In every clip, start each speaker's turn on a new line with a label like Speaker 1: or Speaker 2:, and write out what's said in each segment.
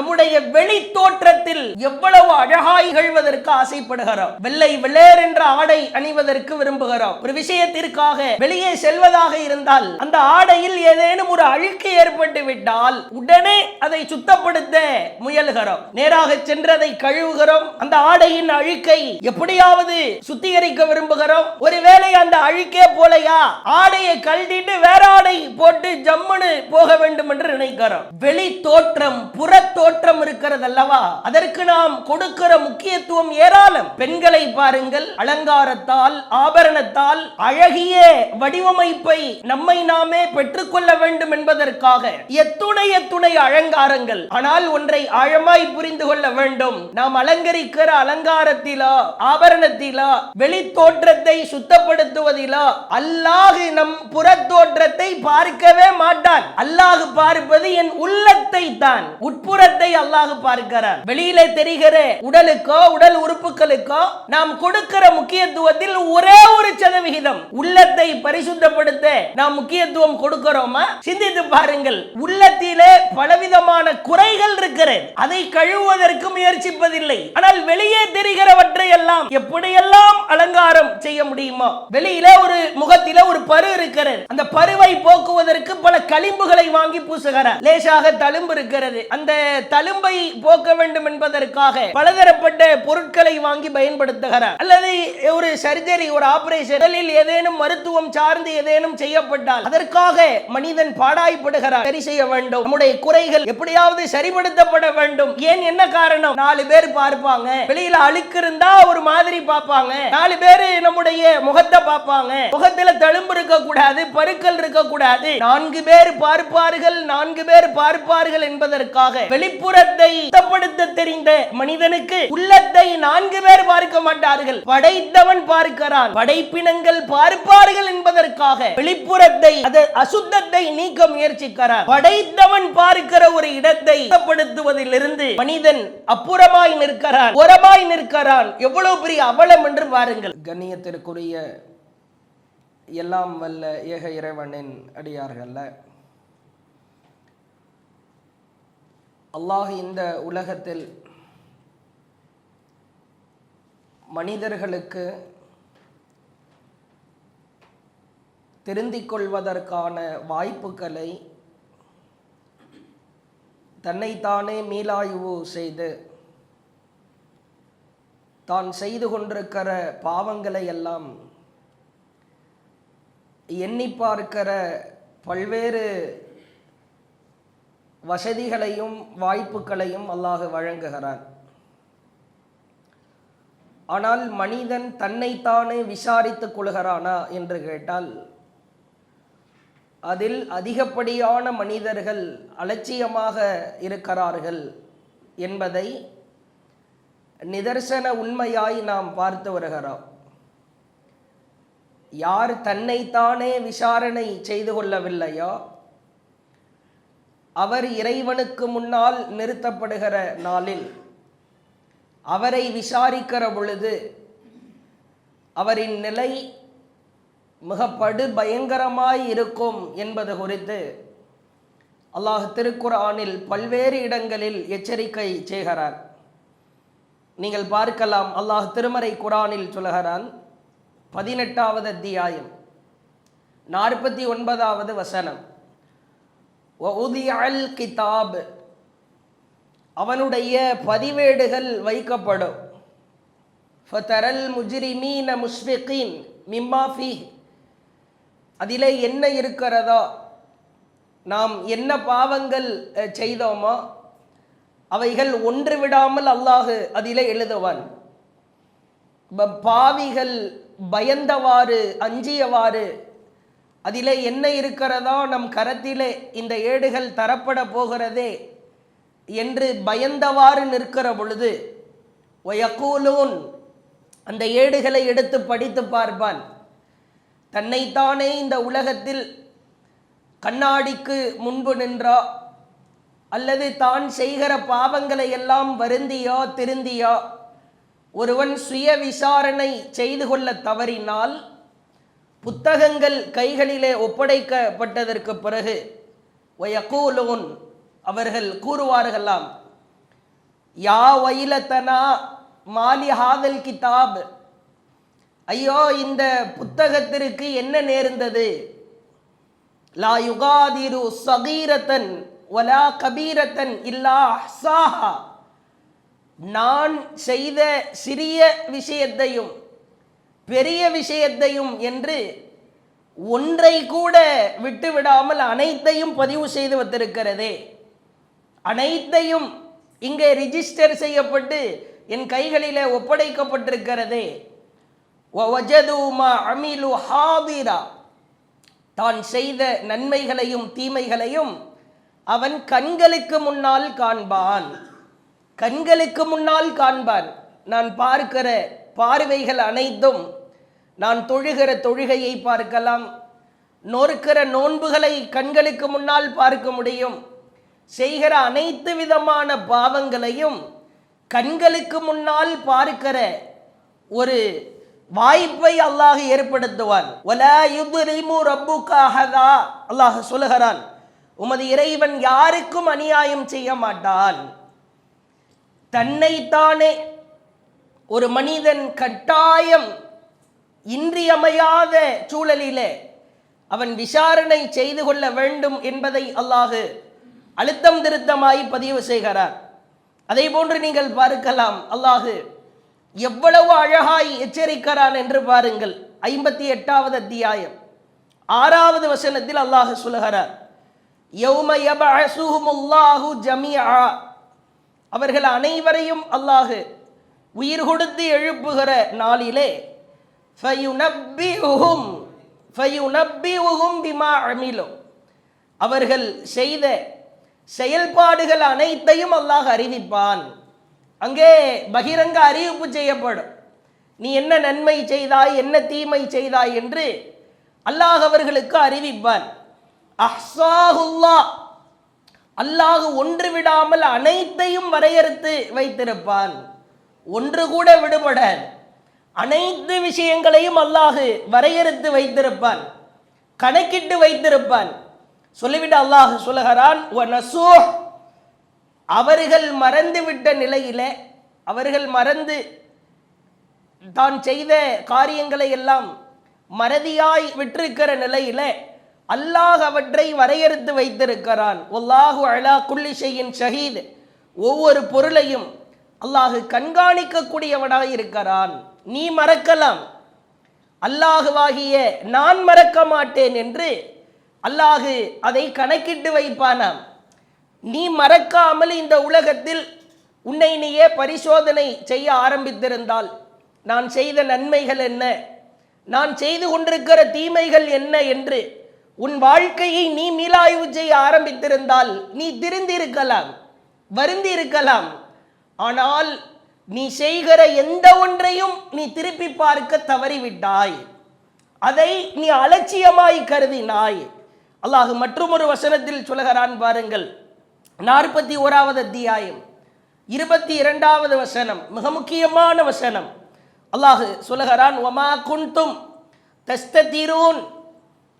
Speaker 1: நம்முடைய வெளி தோற்றத்தில் எவ்வளவு அழகாய் நிகழ்வதற்கு ஆசைப்படுகிறோம். வெள்ளை வெள்ளேர் என்ற ஆடை அணிவதற்கு விரும்புகிறோம். ஒரு விஷயத்திற்காக வெளியே செல்வதாக இருந்தால் அந்த ஆடையில் ஏதேனும் ஒரு அழுக்கு ஏற்பட்டு விட்டால் உடனே அதை சுத்தப்படுத்த முயல்கிறோம். நேராக சென்றதை கழுவுகிறோம். அந்த ஆடையின் அழுக்கை எப்படியாவது சுத்திகரிக்க விரும்புகிறோம். ஒருவேளை அந்த அழுக்கே போலையா, ஆடையை கழட்டிட்டு வேற ஆடை போட்டு ஜம்முன்னு போக வேண்டும் என்று நினைக்கிறோம். வெளி தோற்றம் புற தோற்றம் இருக்கிறது அல்லவா, அதற்கு நாம் கொடுக்கிற முக்கியத்துவம் ஏராளம். பெண்களை பாருங்கள், அலங்காரத்தால் ஆபரணத்தால் அழகிய வடிவமைப்பை நம்மை நாமே பெற்றுக்கொள்ள வேண்டும் என்பதற்காக எத்துணை அலங்காரங்கள். ஆனால் ஒன்றை ஆழமாய் புரிந்து கொள்ள வேண்டும். நாம் அலங்கரிக்கிற அலங்காரத்திலோ ஆபரணத்திலோ வெளி தோற்றத்தை சுத்தப்படுத்துவதிலோ அல்லாஹ் நம் புற தோற்றத்தை பார்க்கவே மாட்டான். அல்லாஹ் பார்ப்பது என் உள்ளத்தை தான், உட்புறத்தை அல்லாஹ் பார்க்கிறார். வெளியிலே தெரிகிற உடலுக்கோ உடல் உறுப்புகளுக்கோ நாம் கொடுக்கிற முக்கியத்துவத்தில் ஒரே ஒரு சதவிகிதம் உள்ளத்தை பரிசுத்தப்படுத்த நாம் முக்கியத்துவம் கொடுக்கிறோமா? சிந்தித்து பாருங்கள். உள்ளத்திலே பலவிதமான குறைகள் இருக்கிறது, அதை கழுவுவதற்கு முயற்சிப்பதில்லை. ஆனால் வெளியே தெரிகிறவற்றை எல்லாம் எப்படியெல்லாம் அலங்காரம் செய்ய முடியுமோ. வெளியிலே ஒரு முகத்திலே ஒரு பரு இருக்கிறது, அந்த பருவை போக்குவதற்கு பல களிம்புகளை வாங்கி பூசுகிறார். லேசாக தழும்பு இருக்கிறது, அந்த தழும்பை போக்க வேண்டும் என்பதற்காக பலதரப்பட்ட பொருட்களை வாங்கி பயன்படுத்துகிறார். அல்லது ஒரு சர்ஜரி, ஒரு ஆபரேஷன், ஏதேனும் மருத்துவம் சார்ந்து ஏதேனும் செய்யப்பட்டால் அதற்காக மனிதன் பாடாய்ப்படுகிறார். சரி செய்ய வேண்டும், நம்முடைய குறைகள் எப்படியாவது சரிபடுத்தப்பட வேண்டும். ஏன், என்ன காரணம்? 4 பேர் பார்ப்பாங்க, வெளியில அழுக்கு இருந்தா ஒரு மாதிரி பார்ப்பாங்க, 4 பேர் நம்முடைய முகத்தை பார்ப்பாங்க, முகத்துல தழும்பு இருக்க கூடாது, பருக்கள் இருக்க கூடாது, 4 பேர் பார்ப்பார்கள், 4 பேர் பார்ப்பார்கள் என்பதற்காக வெளிப்புறத்தை சுத்தப்படுத்த தெரிந்த மனிதனுக்கு உள்ளத்தை 4 பேர் பார்க்க மாட்டார்கள், படைத்தவன் பார்க்கிறான், படைப்பினங்கள் பார்ப்பார்கள் என்பதற்காக வெளிப்புறத்தை, அசுத்தத்தை நீக்க முயற்சிக்கிறார். படைத்தவன் பார்க்கிற ஒரு இடத்தை சுத்தப்படுத்துவதிலிருந்து மனிதன் அப்புறமாய் நிற்கிறான், ஓரமாய் நிற்கிறான். எவ்வளவு பெரிய அவலம் என்று பாருங்கள். கண்ணியத்திற்குரிய எல்லாம் வல்ல ஏக இறைவனின் அடியார்கள்ல, அல்லாஹ் இந்த உலகத்தில் மனிதர்களுக்கு திருந்திக் கொள்வதற்கான வாய்ப்புகளை தன்னைத்தானே மீளாய்வு செய்து தான் செய்து கொண்டிருக்கிற பாவங்களை எல்லாம் எண்ணி பார்க்கிற பல்வேறு வசதிகளையும் வாய்ப்புகளையும் அல்லாஹ் வழங்குகிறான். ஆனால் மனிதன் தன்னைத்தானே விசாரித்துக் கொள்கிறானா என்று கேட்டால் அதில் அதிகப்படியான மனிதர்கள் அலட்சியமாக இருக்கிறார்கள் என்பதை நிதர்சன உண்மையாய் நாம் பார்த்து வருகிறோம். யார் தன்னைத்தானே விசாரணை செய்து கொள்ளவில்லையோ அவர் இறைவனுக்கு முன்னால் நிறுத்தப்படுகிற நாளில் அவரை விசாரிக்கிற பொழுது அவரின் நிலை மிக படு பயங்கரமாய் இருக்கும் என்பது குறித்து அல்லாஹ் திருக்குர்ஆனில் பல்வேறு இடங்களில் எச்சரிக்கை செய்கிறார். நீங்கள் பார்க்கலாம், அல்லாஹ் திருமறை குர்ஆனில் சொல்கிறான், 18வது அத்தியாயம் 49வது வசனம், வஉதிஅல் கிதாப், அவனுடைய பதிவேடுகள் வைக்கப்படும், ஃபதரல் முஜ்ரிமீன முஷ்ஃபிகீன் மிம்மா ஃபீஹ், அதிலே என்ன இருக்கிறதோ, நாம் என்ன பாவங்கள் செய்தோமோ அவைகள் ஒன்று விடாமல் அல்லாஹ் அதிலே எழுதுவான். பாவிகள் பயந்தவாறு அஞ்சியவாறு அதிலே என்ன இருக்கிறதோ நம் கரத்திலே இந்த ஏடுகள் தரப்பட போகிறதே என்று பயந்தவாறு நிற்கிற பொழுது வயக்கூலூன், அந்த ஏடுகளை எடுத்து படித்து பார்ப்பான். தன்னைத்தானே இந்த உலகத்தில் கண்ணாடிக்கு முன்பு நின்றோ அல்லது தான் செய்கிற பாவங்களை எல்லாம் வருந்தியோ திருந்தியோ ஒருவன் சுய விசாரணை செய்து கொள்ள தவறினால் புத்தகங்கள் கைகளிலே ஒப்படைக்கப்பட்டதற்கு பிறகு வயக்கூலூன், அவர்கள் கூறுவார்களாம், யா வைலத்தனா மாலி ஹாதல் கிதாப், ஐயோ இந்த புத்தகத்திற்கு என்ன நேர்ந்தது, லா யுகாதிரு சகீரத்தன் வலா கபீரத்தன் இல்லா அஹ்சாஹா, நான் செய்த சிறிய விஷயத்தையும் பெரிய விஷயத்தையும் என்று ஒன்றை கூட விட்டுவிடாமல் அனைத்தையும் பதிவு செய்து வைத்திருக்கிறதே, அனைத்தையும் இங்கே ரிஜிஸ்டர் செய்யப்பட்டு என் கைகளிலே ஒப்படைக்கப்பட்டிருக்கிறதே. தான் செய்த நன்மைகளையும் தீமைகளையும் அவன் கண்களுக்கு முன்னால் காண்பான், கண்களுக்கு முன்னால் காண்பான். நான் பார்க்கிற பார்வைகள் அனைத்தும், நான் தொழுகிற தொழுகையை பார்க்கலாம், நோற்கிற நோன்புகளை கண்களுக்கு முன்னால் பார்க்க முடியும், செய்கிற அனைத்து விதமான பாவங்களையும் கண்களுக்கு முன்னால் பார்க்கிற ஒரு வாய்ப்பை அல்லாஹ் ஏற்படுத்துவான். அல்லாஹ் சொல்லுகிறான், உமது இறைவன் யாருக்கும் அநியாயம் செய்ய மாட்டான். தன்னைத்தானே ஒரு மனிதன் கட்டாயம் இன்றியமையாத சூழலிலே அவன் விசாரணை செய்து கொள்ள வேண்டும் என்பதை அல்லாஹ் அழுத்தம் திருத்தமாய் பதிவு செய்கிறார். அதே போன்று நீங்கள் பார்க்கலாம், அல்லாஹ் எவ்வளவு அழகாய் எச்சரிக்கிறான் என்று பாருங்கள். 58வது அத்தியாயம் 6வது வசனத்தில் அல்லாஹ் சொல்லுகிறார், யௌம யபஅஸுஹுமுல்லாஹு ஜமீஆ, அவர்கள் அனைவரையும் அல்லாஹ் உயிர் கொடுத்து எழுப்புகிற நாளிலே ஃபயுனப்பிஹும் பிமா அமிலு, அவர்கள் செய்த செயல்பாடுகள் அனைத்தையும் அல்லாஹ் அறிவிப்பான். அங்கே பகிரங்க அறிவிப்பு செய்யப்படும். நீ என்ன நன்மை செய்தாய், என்ன தீமை செய்தாய் என்று அல்லாஹ் அவர்களுக்கு அறிவிப்பான். அஹ்ஸாஹுல்லாஹ், அல்லாஹ் ஒன்று விடாமல் அனைத்தையும் வரையறுத்து வைத்திருப்பான். ஒன்று கூட விடுபடாது. அனைத்து விஷயங்களையும் அல்லாஹ் வரையறுத்து வைத்திருப்பான், கணக்கிட்டு வைத்திருப்பான். சொல்லிவிட்டு அல்லாஹ் சொல்லுகிறான், அவர்கள் மறந்து விட்ட நிலையிலே, அவர்கள் மறந்து தான் செய்த காரியங்களை எல்லாம் மறதியாய் விட்டிருக்கிற நிலையிலே அல்லாஹ் அவற்றை வரையறுத்து வைத்திருக்கிறான். வல்லாஹு அலா குல்லி ஷைஇன் ஷஹீத், ஒவ்வொரு பொருளையும் அல்லாஹ் கண்காணிக்கக்கூடியவனாக இருக்கிறான். நீ மறக்கலாம், அல்லாஹுவாகிய நான் மறக்க மாட்டேன் என்று அல்லாஹ் அதை கணக்கிட்டு வைப்பானாம். நீ மறக்காமல் இந்த உலகத்தில் உன்னை நீயே பரிசோதனை செய்ய ஆரம்பித்திருந்தால், நான் செய்த நன்மைகள் என்ன, நான் செய்து கொண்டிருக்கிற தீமைகள் என்ன என்று உன் வாழ்க்கையை நீ மீளாய்வு செய்ய ஆரம்பித்திருந்தால் நீ திருந்திருக்கலாம், வருந்தி இருக்கலாம். ஆனால் நீ செய்கிற எந்த ஒன்றையும் நீ திருப்பி பார்க்க தவறிவிட்டாய், அதை நீ அலட்சியமாய் கருதினாய். அல்லாஹ் மற்றும் ஒரு வசனத்தில் சொல்கிறான் பாருங்கள், 41வது அத்தியாயம் 22வது வசனம், மிக முக்கியமான வசனம். அல்லாஹ் சொல்லுகிறான், வமா குன்தும் தஸ்ததிரூன்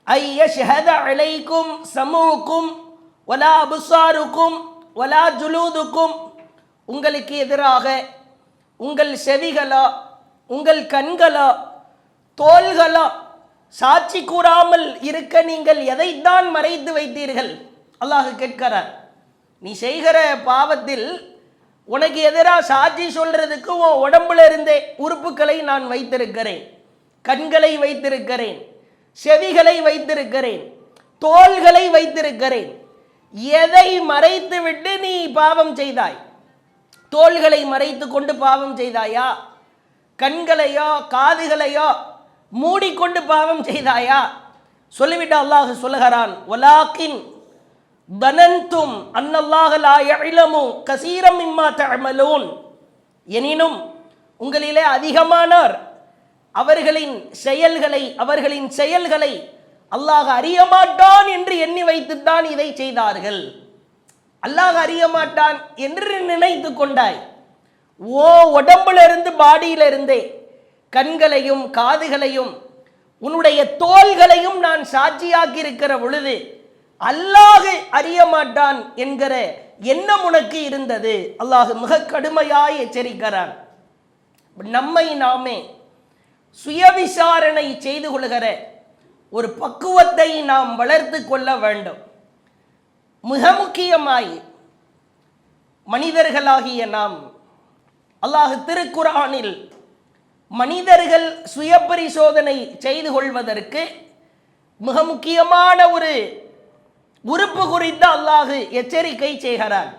Speaker 1: ஐ யஷ்ஹத அலைக்கும் சமூக்கும் வலா அப்சாருக்கும் வலா ஜுலூதுக்கும், உங்களுக்கு எதிராக உங்கள் செவிகளா, உங்கள் கண்களா, தோள்களா சாட்சி கூறாமல் இருக்க நீங்கள் எதைத்தான் மறைத்து வைத்தீர்கள்? அல்லாஹ் கேட்கிறார். நீ செய்கிற பாவத்தில் உனக்கு எதிராக சாட்சி சொல்றதுக்கு உன் உடம்புல இருந்தே உறுப்புகளை நான் வைத்திருக்கிறேன், கண்களை வைத்திருக்கிறேன், செவிகளை வைத்திருக்கிறேன், தோள்களை வைத்திருக்கிறேன். எதை மறைத்து விட்டு நீ பாவம் செய்தாய்? தோள்களை மறைத்து கொண்டு பாவம் செய்தாயா? கண்களையோ காதுகளையோ மூடிக்கொண்டு பாவம் செய்தாயா? சொல்லிவிட்டு அல்லாஹ் சொல்லுகிறான், வலாக்கின் தனன்தும் அன்னல்லாஹ லா யஅலமு கஸீரம் மிம்மா தஅமலூன், எனினும் உங்களிலே அதிகமானோர் அவர்களின் செயல்களை அல்லாஹ் அறிய மாட்டான் என்று எண்ணி வைத்துத்தான் இதை செய்தார்கள். அல்லாஹ் அறிய மாட்டான் என்று நினைத்து கொண்டாய். ஓ உடம்புல இருந்து, பாடியில இருந்தே கண்களையும் காதுகளையும் உன்னுடைய தோள்களையும் நான் சாட்சியாக்கி இருக்கிற பொழுது அல்லாஹ் அறிய மாட்டான் என்கிற எண்ணம் உனக்கு இருந்தது. அல்லாஹ் மிக கடுமையாய் எச்சரிக்கிறான். நம்மை நாமே சுயவிசாரணை செய்து கொள்கிற ஒரு பக்குவத்தை நாம் வளர்த்து கொள்ள வேண்டும். மிக முக்கியமாய் மனிதர்களாகிய நாம், அல்லாஹ் திருக்குர்ஆனில் மனிதர்கள் சுய பரிசோதனை செய்து கொள்வதற்கு மிக முக்கியமான ஒரு உறுப்பு குறித்து அல்லாஹ் எச்சரிக்கை செய்கிறான்.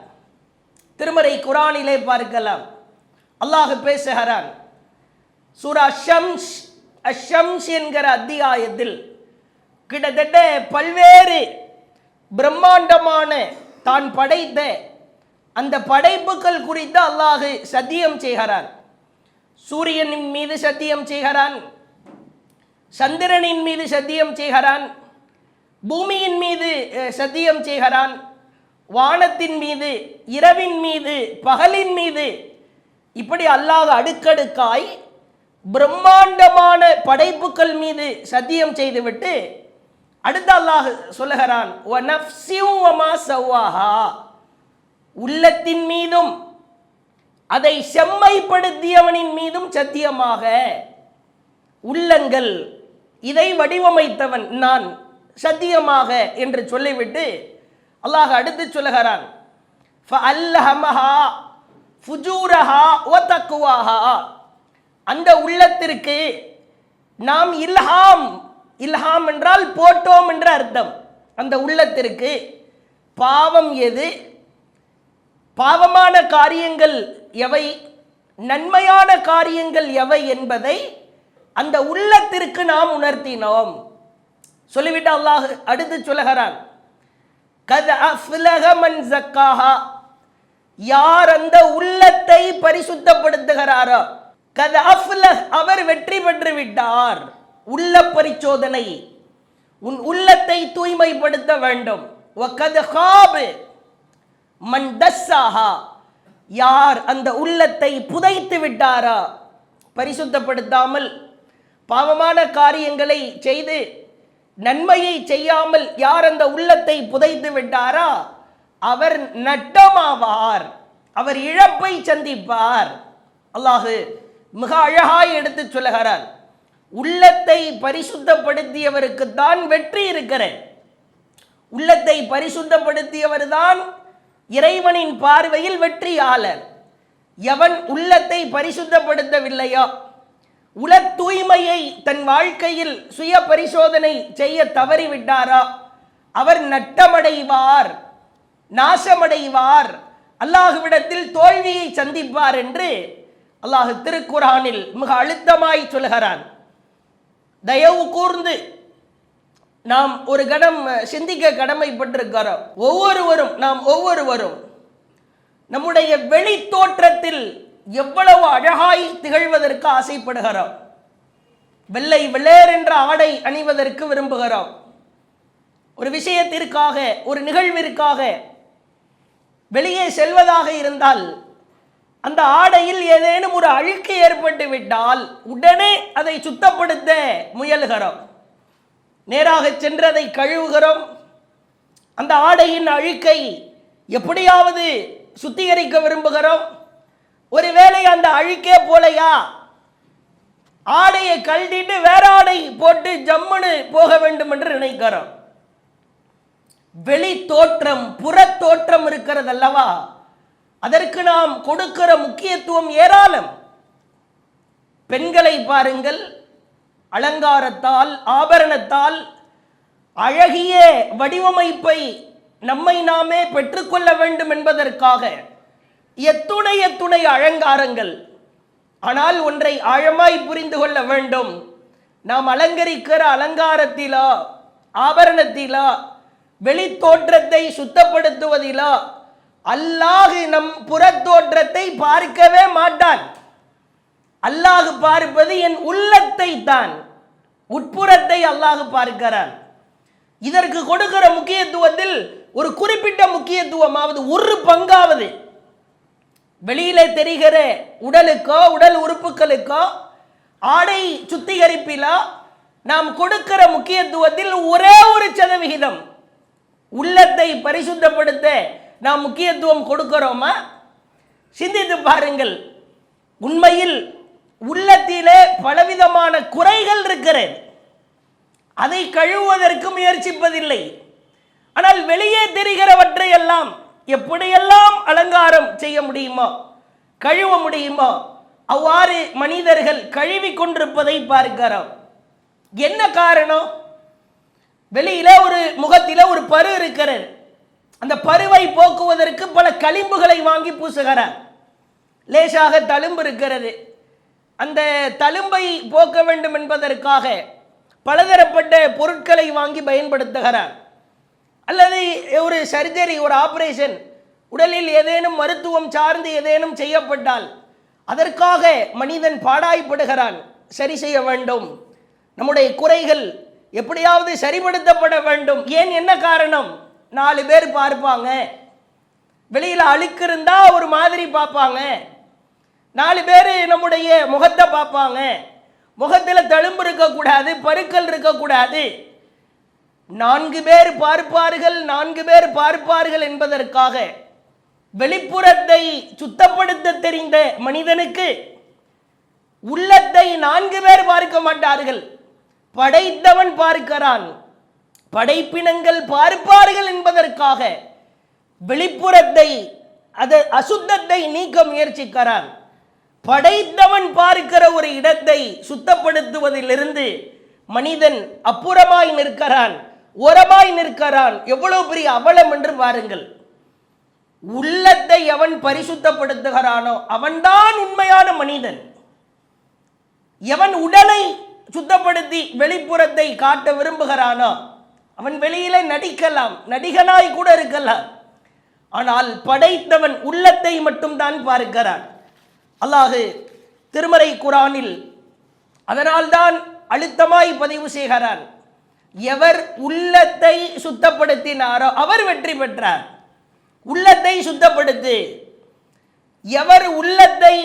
Speaker 1: திருமறை குர்ஆனிலே பார்க்கலாம், அல்லாஹ் பேசுகிறான். சூரா அஷம்ஸ் என்கிற அத்தியாயத்தில் கிட்டத்தட்ட பல்வேறு பிரம்மாண்டமான தான் படைத்த அந்த படைப்புகள் குறித்து அல்லாஹ் சத்தியம் செய்கிறான். சூரியனின் மீது சத்தியம் செய்கிறான், சந்திரனின் மீது சத்தியம் செய்கிறான், பூமியின் மீது சத்தியம் செய்கிறான், வானத்தின் மீது, இரவின் மீது, பகலின் மீது, இப்படி அல்லாஹ் அடுக்கடுக்காய் பிரம்மாண்டமான படைப்புகள் மீது சத்தியம் செய்துவிட்டு அடுத்து அல்லாஹ் சொல்லுகிறான், உள்ளத்தின் மீதும் அதை செம்மைப்படுத்தியவனின் மீதும் சத்தியமாக. உள்ளங்கள், இதை வடிவமைத்தவன் நான் சத்தியமாக என்று சொல்லிவிட்டு அல்லாஹ் அடுத்து சொல்லுகிறான், அந்த உள்ளத்திற்கு நாம் இல்ஹாம் என்றால் போட்டோம் என்ற அர்த்தம். அந்த உள்ளத்திற்கு பாவம் எது, பாவமான காரியங்கள் எவை, நன்மையான காரியங்கள் எவை என்பதை அந்த உள்ளத்திற்கு நாம் உணர்த்தினோம். சொல்லிவிட்டு அல்லாஹ் அடுத்து சொல்லுகிறான், கத் அஃப்லஹ மன் ஸக்காஹா, யார் அந்த உள்ளத்தை பரிசுத்தப்படுத்துகிறாரோ, கத் அஃப்லஹ், அவர் வெற்றி பெற்று விட்டார். உள்ள பரிசோதனை, உன் உள்ளத்தை தூய்மைப்படுத்த வேண்டும். வகத் காப மன் தஸ்ஸாஹா, யார் அந்த உள்ளத்தை புதைத்து விட்டாரா, பரிசுத்தப்படுத்தாமல் பாவமான காரியங்களை செய்து நன்மையை செய்யாமல் யார் அந்த உள்ளத்தை புதைத்து விட்டாரா, அவர் நட்டமாவார், அவர் இழப்பை சந்திப்பார். அல்லாஹ் மிக அழகாய் எடுத்து சொல்லுகிறார், உள்ளத்தை பரிசுத்தப்படுத்தியவருக்கு தான் வெற்றி இருக்கிறது. உள்ளத்தை பரிசுத்தப்படுத்தியவர் தான் இறைவனின் பார்வையில் வெற்றியாளர். எவன் உள்ளத்தை பரிசுத்தப்படுத்தவில்லையோ, உல தூய்மையை தன் வாழ்க்கையில் சுய பரிசோதனை செய்ய தவறிவிட்டாரோ, அவர் நட்டமடைவார், நாசமடைவார், அல்லாஹ்விடத்தில் தோல்வியை சந்திப்பார் என்று அல்லாஹ் திருக்குர்ஆனில் மிக அழுத்தமாய் சொல்கிறான். தயவு கூர்ந்து நாம் ஒரு கணம் சிந்திக்க கடமைப்பட்டிருக்கிறோம். நாம் ஒவ்வொருவரும் நம்முடைய வெளி தோற்றத்தில் எவ்வளவு அழகாய் திகழ்வதற்கு ஆசைப்படுகிறோம். வெள்ளை வெள்ளேர் என்ற ஆடை அணிவதற்கு விரும்புகிறோம். ஒரு விஷயத்திற்காக, ஒரு நிகழ்விற்காக வெளியே செல்வதாக இருந்தால் அந்த ஆடையில் ஏதேனும் ஒரு அழுக்கு ஏற்பட்டு விட்டால் உடனே அதை சுத்தப்படுத்த முயல்கிறோம். நேராக சென்று அதை கழுவுகிறோம். அந்த ஆடையின் அழுக்கை எப்படியாவது சுத்திகரிக்க விரும்புகிறோம். ஒருவேளை அந்த அழுக்கே போலையா, ஆடையை கழட்டிட்டு வேற ஆடை போட்டு ஜம்முன்னு போக வேண்டும் என்று நினைக்கிறோம். வெளி தோற்றம், புற தோற்றம் இருக்கிறது அல்லவா, அதற்கு நாம் கொடுக்கிற முக்கியத்துவம் ஏராளம். பெண்களை பாருங்கள், அலங்காரத்தால், ஆபரணத்தால் அழகிய வடிவமைப்பை நம்மை நாமே பெற்றுக்கொள்ள வேண்டும் என்பதற்காக எத்துணை அலங்காரங்கள். ஆனால் ஒன்றை ஆழமாய் புரிந்து கொள்ள வேண்டும், நாம் அலங்கரிக்கிற அலங்காரத்திலோ ஆபரணத்திலோ வெளி தோற்றத்தை சுத்தப்படுத்துவதிலோ அல்லாஹ் நம் புறத்தோற்றத்தை பார்க்கவே மாட்டான். அல்லாஹ் பார்ப்பது என் உள்ளத்தை தான், உட்புறத்தை அல்லாஹ் பார்க்கிறான். இதற்கு கொடுக்கிற முக்கியத்துவத்தில் ஒரு குறிப்பிட்ட முக்கியத்துவமாவது, ஒரு பங்காவது வெளியிலே தெரிகிற உடலுக்கோ உடல் உறுப்புகளுக்கோ ஆடை சுத்திகரிப்பிலோ நாம் கொடுக்கிற முக்கியத்துவத்தில் ஒரே ஒரு சதவிகிதம் உள்ளத்தை பரிசுத்தப்படுத்த நாம் முக்கியத்துவம் கொடுக்கிறோமா? சிந்தித்து பாருங்கள். உண்மையில் உள்ளத்திலே பலவிதமான குறைகள் இருக்கிறது. அதை கழுவுவதற்கு முயற்சிப்பதில்லை. ஆனால் வெளியே தெரிகிறவற்றை எல்லாம் எப்படியெல்லாம் அலங்காரம் செய்ய முடியுமோ, கழுவ முடியுமோ, அவ்வாறு மனிதர்கள் கழுவி கொண்டிருப்பதை பார்க்கிறோம். என்ன காரணம்? வெளியில ஒரு முகத்தில ஒரு பரு இருக்கிறது. அந்த பருவை போக்குவதற்கு பல களிம்புகளை வாங்கி பூசுகிறார். லேசாக தழும்பு இருக்கிறது. அந்த தழும்பை போக்க வேண்டும் என்பதற்காக பலதரப்பட்ட பொருட்களை வாங்கி பயன்படுத்துகிறார். அல்லது ஒரு சர்ஜரி, ஒரு ஆபரேஷன், உடலில் ஏதேனும் மருத்துவம் சார்ந்து ஏதேனும் செய்யப்பட்டால் அதற்காக மனிதன் பாடாய்ப்படுகிறான். சரி செய்ய வேண்டும், நம்முடைய குறைகள் எப்படியாவது சரிப்படுத்தப்பட வேண்டும். ஏன், என்ன காரணம்? 4 பேர் பார்ப்பாங்க. வெளியில் அழுக்கு இருந்தா ஒரு மாதிரி பார்ப்பாங்க. 4 பேர் நம்முடைய முகத்தை பார்ப்பாங்க. முகத்தில் தழும்பு இருக்கக்கூடாது, பருக்கள் இருக்கக்கூடாது. 4 பேர் பார்ப்பார்கள், 4 பேர் பார்ப்பார்கள் என்பதற்காக வெளிப்புறத்தை சுத்தப்படுத்த தெரிந்த மனிதனுக்கு உள்ளத்தை 4 பேர் பார்க்க மாட்டார்கள். படைத்தவன் பார்க்கிறான். படைப்பினங்கள் பார்ப்பார்கள் என்பதற்காக வெளிப்புறத்தை, அது அசுத்தத்தை நீக்க முயற்சிக்கிறான். படைத்தவன் பார்க்கிற ஒரு இடத்தை சுத்தப்படுத்துவதிலிருந்து மனிதன் அப்புறமாய் நிற்கிறான், ஓரமாய் நிற்கிறான். எவ்வளவு பெரிய அவலம் என்று பாருங்கள். உள்ளத்தை எவன் பரிசுத்தப்படுத்துகிறானோ அவன்தான் உண்மையான மனிதன். எவன் உடலை சுத்தப்படுத்தி வெளிப்புறத்தை காட்ட விரும்புகிறானோ அவன் வெளியில நடிக்கலாம், நடிகனாய் கூட இருக்கலாம். ஆனால் படைத்தவன் உள்ளத்தை மட்டும் தான் பார்க்கிறான். அல்லாஹ் திருமறை குர்ஆனில் அதனால்தான் அழுத்தமாய் பதிவு செய்கிறான், எவர் உள்ளத்தை சுத்தப்படுத்தினாரோ அவர் வெற்றி பெற்றார். உள்ளத்தை சுத்தப்படுத்து. எவர் உள்ளத்தை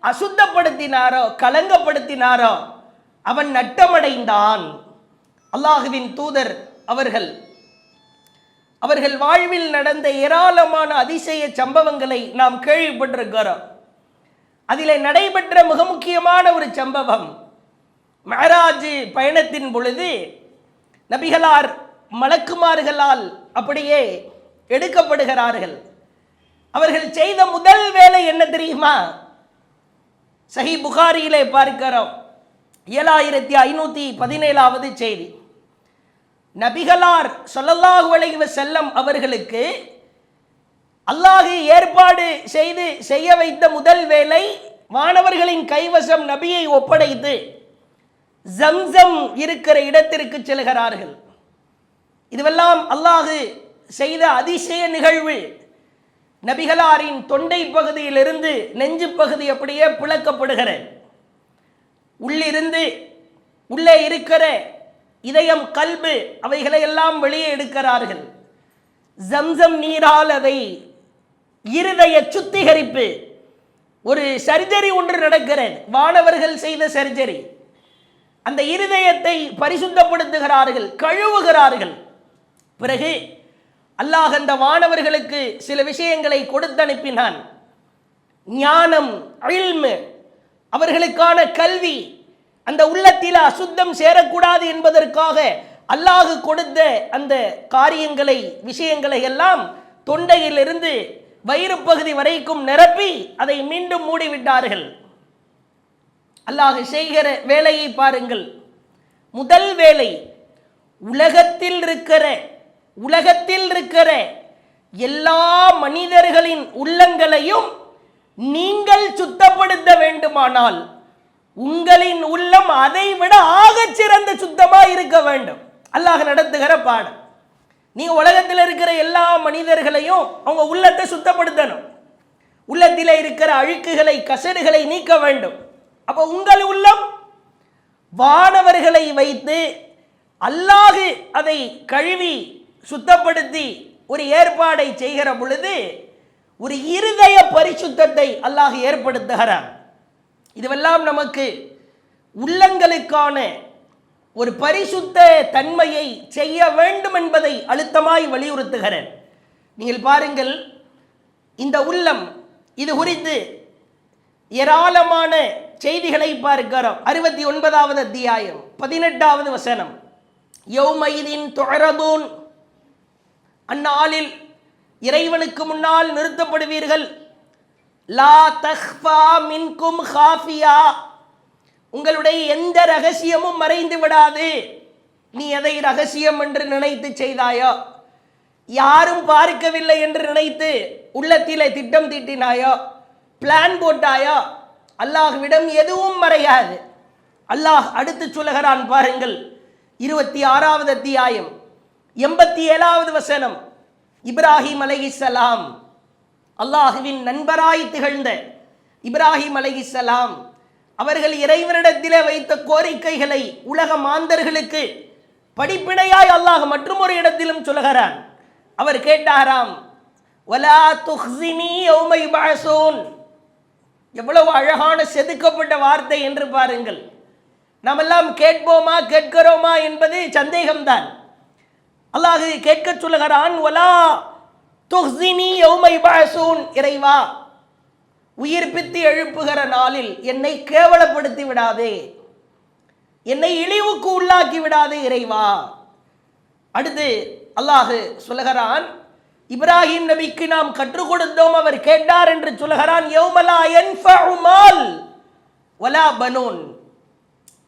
Speaker 1: அசுத்தப்படுத்தினாரோ, கலங்கப்படுத்தினாரோ அவன் நட்டமடைந்தான். அல்லாஹுவின் தூதர் அவர்கள் வாழ்வில் நடந்த ஏராளமான அதிசய சம்பவங்களை நாம் கேள்விப்பட்டிருக்கிறோம். அதிலே நடைபெற்ற மிக முக்கியமான ஒரு சம்பவம், மெஹராஜ் பயணத்தின் பொழுது நபிகளார் மலக்குமார்களால் அப்படியே எடுக்கப்படுகிறார்கள். அவர்கள் செய்த முதல் வேலை என்ன தெரியுமா? சஹீஹ் புகாரியிலே பார்க்கிறோம், 7517வது செய்தி. நபிகளார் ஸல்லல்லாஹு அலைஹி வஸல்லம் அவர்களுக்கு அல்லாஹ் ஏற்பாடு செய்ய வைத்த முதல் வேலை, வானவர்களின் கைவசம் நபியை ஒப்படைத்து ஜம்சம் இருக்கிற இடத்திற்கு செல்கிறார்கள். இதுவெல்லாம் அல்லாஹ் செய்த அதிசய நிகழ்வு. நபிகளாரின் தொண்டை பகுதியிலிருந்து நெஞ்சு பகுதி அப்படியே பிளக்கப்படுகிறது. உள்ளே இருக்கிற இதயம், கல்பு, அவைகளை எல்லாம் வெளியே எடுக்கிறார்கள். ஜம்சம் நீரால் அதை இருதய சுத்திகரிப்பு, ஒரு சர்ஜரி ஒன்று நடக்கிறது, வானவர்கள் செய்த சர்ஜரி. அந்த இருதயத்தை பரிசுத்தப்படுத்துகிறார்கள், கழுவுகிறார்கள். பிறகு அல்லாஹ் அந்த வானவர்களுக்கு சில விஷயங்களை கொடுத்து அனுப்பினான். ஞானம், இல்மு, அவர்களுக்கான கல்வி. அந்த உள்ளத்தில் அசுத்தம் சேரக்கூடாது என்பதற்காக அல்லாஹ் கொடுத்த அந்த காரியங்களை, விஷயங்களை எல்லாம் தொண்டையிலிருந்து வயிறு பகுதி வரைக்கும் நிரப்பி அதை மீண்டும் மூடிவிட்டார்கள். அல்லாஹ் செய்கிற வேலையை பாருங்கள். முதல் வேலை, உலகத்தில் இருக்கிற எல்லா மனிதர்களின் உள்ளங்களையும் நீங்கள் சுத்தப்படுத்த வேண்டுமானால் உங்களின் உள்ளம் அதை விட ஆகச் சிறந்த சுத்தமாக இருக்க வேண்டும். அல்லாஹ் நடத்துகிற பாடம். நீங்க உலகத்தில் இருக்கிற எல்லா மனிதர்களையும் அவங்க உள்ளத்தை சுத்தப்படுத்தணும். உள்ளத்தில் இருக்கிற அழுக்குகளை, கசடுகளை நீக்க வேண்டும். அப்போ உங்கள் உள்ளம் வானவர்களை வைத்து அல்லாஹ் அதை கழுவி சுத்தப்படுத்தி ஒரு ஏற்பாடை செய்கிற பொழுது ஒரு இருதய பரிசுத்தத்தை அல்லாஹ் ஏற்படுத்துகிறார். இதுவெல்லாம் நமக்கு உள்ளங்களுக்கான ஒரு பரிசுத்த தன்மையை செய்ய வேண்டும் என்பதை அழுத்தமாய் வலியுறுத்துகிறேன். நீங்கள் பாருங்கள், இந்த உள்ளம் இது குறித்து ஏராளமான செய்திகளை பார்க்கிறோம். 69வது அத்தியாயம் 18வது வசனம், யௌமைதின் துஅரதூன், அந்நாளில் இறைவனுக்கு முன்னால் நிறுத்தப்படுவீர்கள். லா தக்ஃபா மின்கும் ஹாஃபியா, உங்களுடைய எந்த ரகசியமும் மறைந்து விடாது. நீ எதை ரகசியம் என்று நினைத்து செய்தாயோ, யாரும் பார்க்கவில்லை என்று நினைத்து உள்ளத்திலே திட்டம் தீட்டினாயோ, பிளான் போட்டாயோ, அல்லாஹ்விடம் எதுவும் மறையாது. அல்லாஹ் அடுத்து சொல்லுகிறான் பாருங்கள், 26வது அத்தியாயம் 87வது வசனம், இப்ராஹிம் அலைஹிஸ்ஸலாம், அல்லாஹுவின் நண்பராய் திகழ்ந்த இப்ராஹிம் அலைஹிஸ்ஸலாம் அவர்கள் இறைவனிடத்திலே வைத்த கோரிக்கைகளை உலக மாந்தர்களுக்கு படிப்பினையாய் அல்லாஹ் மற்றும் ஒரு இடத்திலும் சொல்லுகிறான். அவர் கேட்டாராம், வலா துஹ்ஸினி யௌம யுபஅஸூன். எவ்வளவு அழகான செதுக்கப்பட்ட வார்த்தை என்று பாருங்கள். நாமெல்லாம் கேட்போமா கேட்கிறோமா என்பது சந்தேகம்தான். அல்லாஹ் கேட்க சொல்லுகிறான், வலா துஹ்ஸினி யௌம யுபஅஸூன், இறைவா உயிர்ப்பித்து எழுப்புகிற நாளில் என்னை கேவலப்படுத்தி விடாதே, என்னை இழிவுக்கு உள்ளாக்கி விடாதே இறைவா. அடுத்து அல்லாஹ் சொல்லுகிறான், இப்ராஹிம் நபிக்கு நாம் கற்றுக் கொடுத்தோம், அவர் கேட்டார் என்று சொல்லுகிறான், யௌமலா யன்ஃபஉ மால் வலா பனூன்.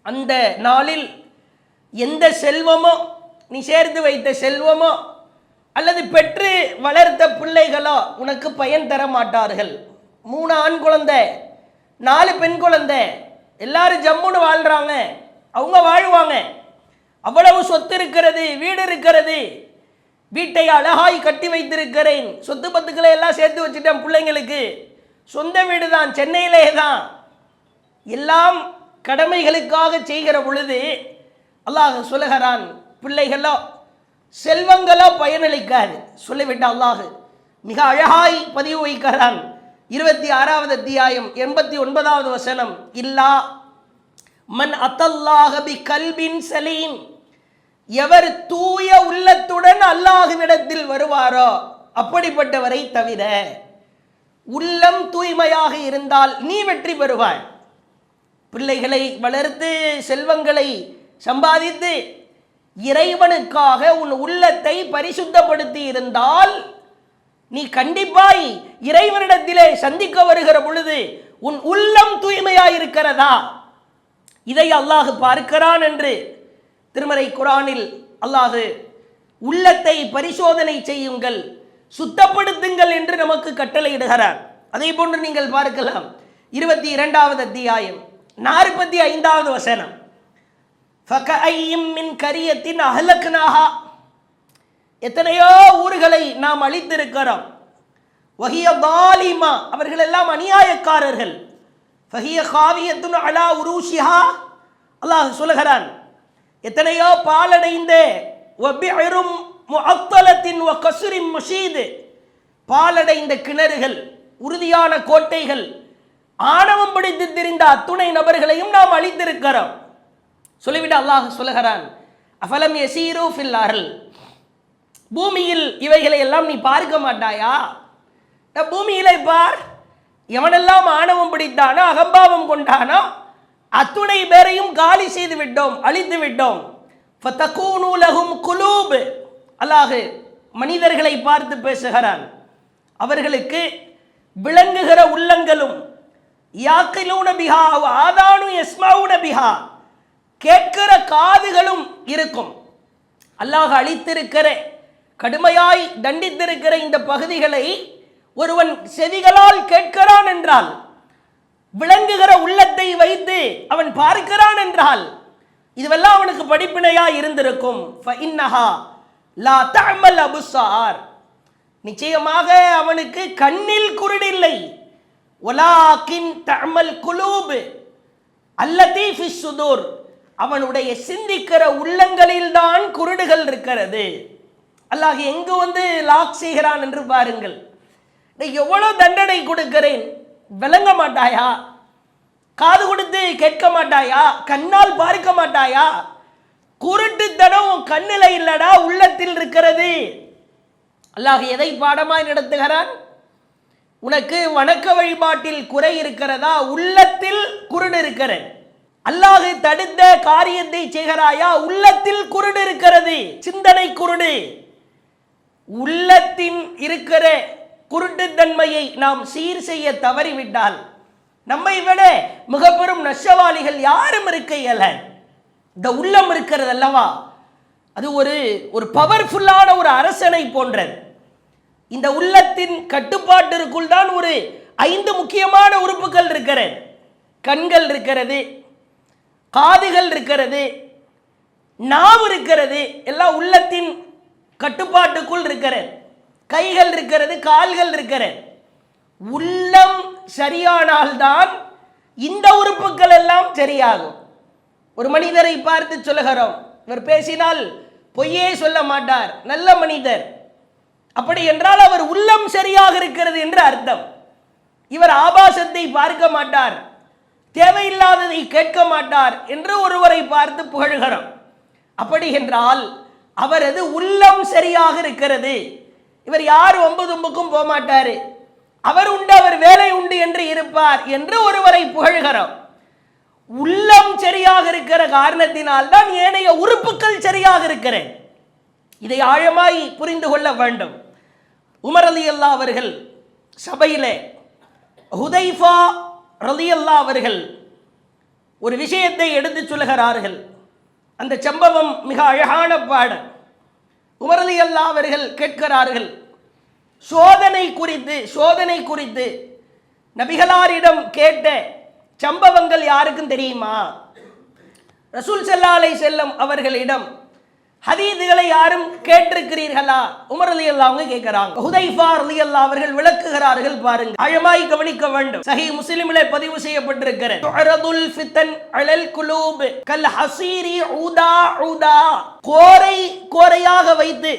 Speaker 1: அந்த நாளில் எந்த செல்வமோ, நீ சேர்த்து வைத்த செல்வமோ அல்லது பெற்று வளர்த்த பிள்ளைகளோ உனக்கு பயன் தர மாட்டார்கள். 3 ஆண் குழந்தை, 4 பெண் குழந்தை, எல்லாரும் ஜம்முன்னு வாழ்றாங்க, அவங்க வாழ்வாங்க. அவ்வளவு சொத்து இருக்கிறது, வீடு இருக்கிறது, வீட்டை அழகாய் கட்டி வைத்திருக்கிறேன், சொத்து பத்துக்களை எல்லாம் சேர்த்து வச்சுட்டேன், பிள்ளைங்களுக்கு சொந்த வீடு தான், சென்னையிலே தான். எல்லாம் கடமைகளுக்காக செய்கிற பொழுது அல்லாஹ் சொல்லுகிறான், பிள்ளைகளோ செல்வங்களோ பயனளிக்காது. சொல்லிவிட்டு அல்லாஹ் மிக அழகாய் பதிவு வைக்கிறான். 26வது அத்தியாயம் 89வது வசனம், இல்லா மன் அத்தல்லாஹ பி கல்பின் சலீம், எவர் தூய உள்ளத்துடன் அல்லாஹ்விடத்தில் வருவாரோ அப்படிப்பட்டவரை தவிர. உள்ளம் தூய்மையாக இருந்தால் நீ வெற்றி பெறுவாய். பிள்ளைகளை வளர்த்து செல்வங்களை சம்பாதித்து இறைவனுக்காக உன் உள்ளத்தை பரிசுத்தப்படுத்தி இருந்தால் நீ கண்டிப்பாய் இறைவனிடத்திலே சந்திக்க வருகிற பொழுது உன் உள்ளம் தூய்மையாயிருக்கிறதா, இதை அல்லாஹ் பார்க்கிறான் என்று திருமறை குர்ஆனில் அல்லாஹ் உள்ளத்தை பரிசோதனை செய்யுங்கள், சுத்தப்படுத்துங்கள் என்று நமக்கு கட்டளையிடுகிறார். அதே போன்று நீங்கள் பார்க்கலாம் 22வது அத்தியாயம் 45வது வசனம், ஃபகஅய்யிம் மின் கரியத்தின் அஹ்லக்னாஹா, எத்தனையோ ஊர்களை நாம் அழித்திருக்கிறோம். வஹிய தாலிமா, அவர்கள் எல்லாம் அநியாயக்காரர்கள். ஃபஹிய காவியத்துன் அலா உரூஷிஹா, அல்லாஹ் சொல்லுகிறான், எத்தனையோ பாலடைந்த வபிஇரும் முஅத்தலத்தின் வகஸ்ரின் மஷீத், பாலடைந்த கிணறுகள், உறுதியான கோட்டைகள், ஆணவம் பிடித்து திரிந்த அத்துணை நபர்களையும் நாம் அழித்திருக்கிறோம். சொல்லிவிட்டு அல்லாஹ் சொல்லுகிறான், அஃபலம் யஸீரு ஃபில் அர்ல், பூமியில் இவைகளை எல்லாம் நீ பார்க்க மாட்டாயா? பூமியிலே பார், எவனெல்லாம் ஆணவம் பிடித்தானோ அகம்பாவம் கொண்டானோ அத்துணை பேரையும் காலி செய்து விட்டோம், அழித்து விட்டோம். ஃபதகூனு லஹும் குலூப், அல்லாஹ் மனிதர்களை பார்த்து பேசுகிறான், அவர்களுக்கு விளங்குகிற உள்ளங்களும், யாக்கிலூன பிஹா வ ஆதானு யஸ்மஊன பிஹா, கேட்கிற காதுகளும் இருக்கும். அல்லாஹ் அழித்திருக்கிற, கடுமையாய் தண்டித்திருக்கிற இந்த பகுதிகளை ஒருவன் செவிகளால் கேட்கிறான் என்றால், விளங்குகிற உள்ளத்தை வைத்து அவன் பார்க்கிறான் என்றால், இதுவெல்லாம் அவனுக்கு படிப்பினையா இருந்திருக்கும். ஃபஇன்னஹா லா தஅமல் அபுஸார், நிச்சயமாக அவனுக்கு கண்ணில் குருடில்லை. வலாகின் தஅமல் குலூப் அல்லதி ஃபிஸ் சுதூர், அவனுடைய சிந்திக்கிற உள்ளங்களில் தான் குருடுகள் இருக்கிறது. அல்லாஹ் எங்கு வந்து லாக் செய்கிறான் என்று பாருங்கள். எவ்வளவு தண்டனை கொடுக்கிறேன், விளங்க மாட்டாயா? காது கொடுத்து கேட்க மாட்டாயா? கண்ணால் பார்க்க மாட்டாயா? குருட்டுத்தனம் கண்ணில இல்லடா, உள்ளத்தில் இருக்கிறது. அல்லாஹ் எதை பாடமாய் நடத்துகிறான்? உனக்கு வணக்க வழிபாட்டில் குறை இருக்கிறதா? உள்ளத்தில் குருடு இருக்கிறது. அல்லாஹ் தடுத்த காரியத்தை செய்கிறாயா? உள்ளத்தில் குருடு இருக்கிறது, சிந்தனை குருடு. உள்ளத்தின் இருக்கிற குருட்டுத்தன்மையை நாம் சீர் செய்ய தவறிவிட்டால் நம்மை விட மிக பெரும் நஷ்டவாளிகள் யாரும் இருக்க இயல. இந்த உள்ளம் இருக்கிறது அல்லவா, அது ஒரு பவர்ஃபுல்லான ஒரு அரசனை போன்றது. இந்த உள்ளத்தின் கட்டுப்பாட்டிற்குள் தான் ஒரு 5 முக்கியமான உறுப்புகள் இருக்கிறது. கண்கள் இருக்கிறது, காதுகள் இருக்கிறது, நாவு இருக்கிறது, எல்லாம் உள்ளத்தின் கட்டுப்பாட்டுக்குள் இருக்கிறது. கைகள் இருக்கிறது, கால்கள் இருக்கிறது. உள்ளம் சரியானால்தான் இந்த உறுப்புகள் எல்லாம் சரியாகும். ஒரு மனிதரை பார்த்து சொல்லுகிறோம், இவர் பேசினால் பொய்யே சொல்ல மாட்டார், நல்ல மனிதர். அப்படி என்றால் அவர் உள்ளம் சரியாக இருக்கிறது என்று அர்த்தம். இவர் ஆபாசத்தை பார்க்க மாட்டார், தேவையில்லாததை கேட்க மாட்டார் என்று ஒருவரை பார்த்து புகழ்கிறோம். அப்படி என்றால் அவரது உள்ளம் சரியாக இருக்கிறது. இவர் யார் ஒன்பதும்புக்கும் போக மாட்டாரு, அவர் உண்டு அவர் வேலை உண்டு என்று இருப்பார் என்று ஒருவரை புகழ்கிறோம். உள்ளம் சரியாக இருக்கிற காரணத்தினால் தான் ஏனைய உறுப்புகள் சரியாக இருக்கிறது. இதை ஆழமாய் புரிந்து கொள்ள வேண்டும். உமர் ரலியல்லாஹு அவர்கள் சபையிலே ஹுதைஃபா ரலியல்லாஹு அவர்கள் ஒரு விஷயத்தை எடுத்து சொல்லுகிறார்கள். அந்த சம்பவம் மிக அழகான பாடம். உமர் ரலியல்லாஹு அவர்கள் கேட்கிறார்கள், சோதனை குறித்து நபிகளாரிடம் கேட்ட சம்பவங்கள் யாருக்கும் தெரியுமா? ரசூல் ஸல்லல்லாஹு அலைஹி வஸல்லம் அவர்களிடம் ஹதீதுகளை யாரும் கேட்டிருக்கிறீர்களா? உமர் ரலியல்லாஹு அவங்க கேட்கிறாங்க. ஹுதைஃபா ரலியல்லாஹு அவர்கள் விளக்குகிறார்கள். பாருங்க, ஆழமாய் கவனிக்க வேண்டும். சஹீஹ் முஸ்லிமிலே பதிவு செய்யப்பட்டிருக்கிறது. துஅரதுல் ஃபிதன் அலல் குலூப் கல் ஹஸீரி ஊதா ஊதா. கோரையாக வைத்து,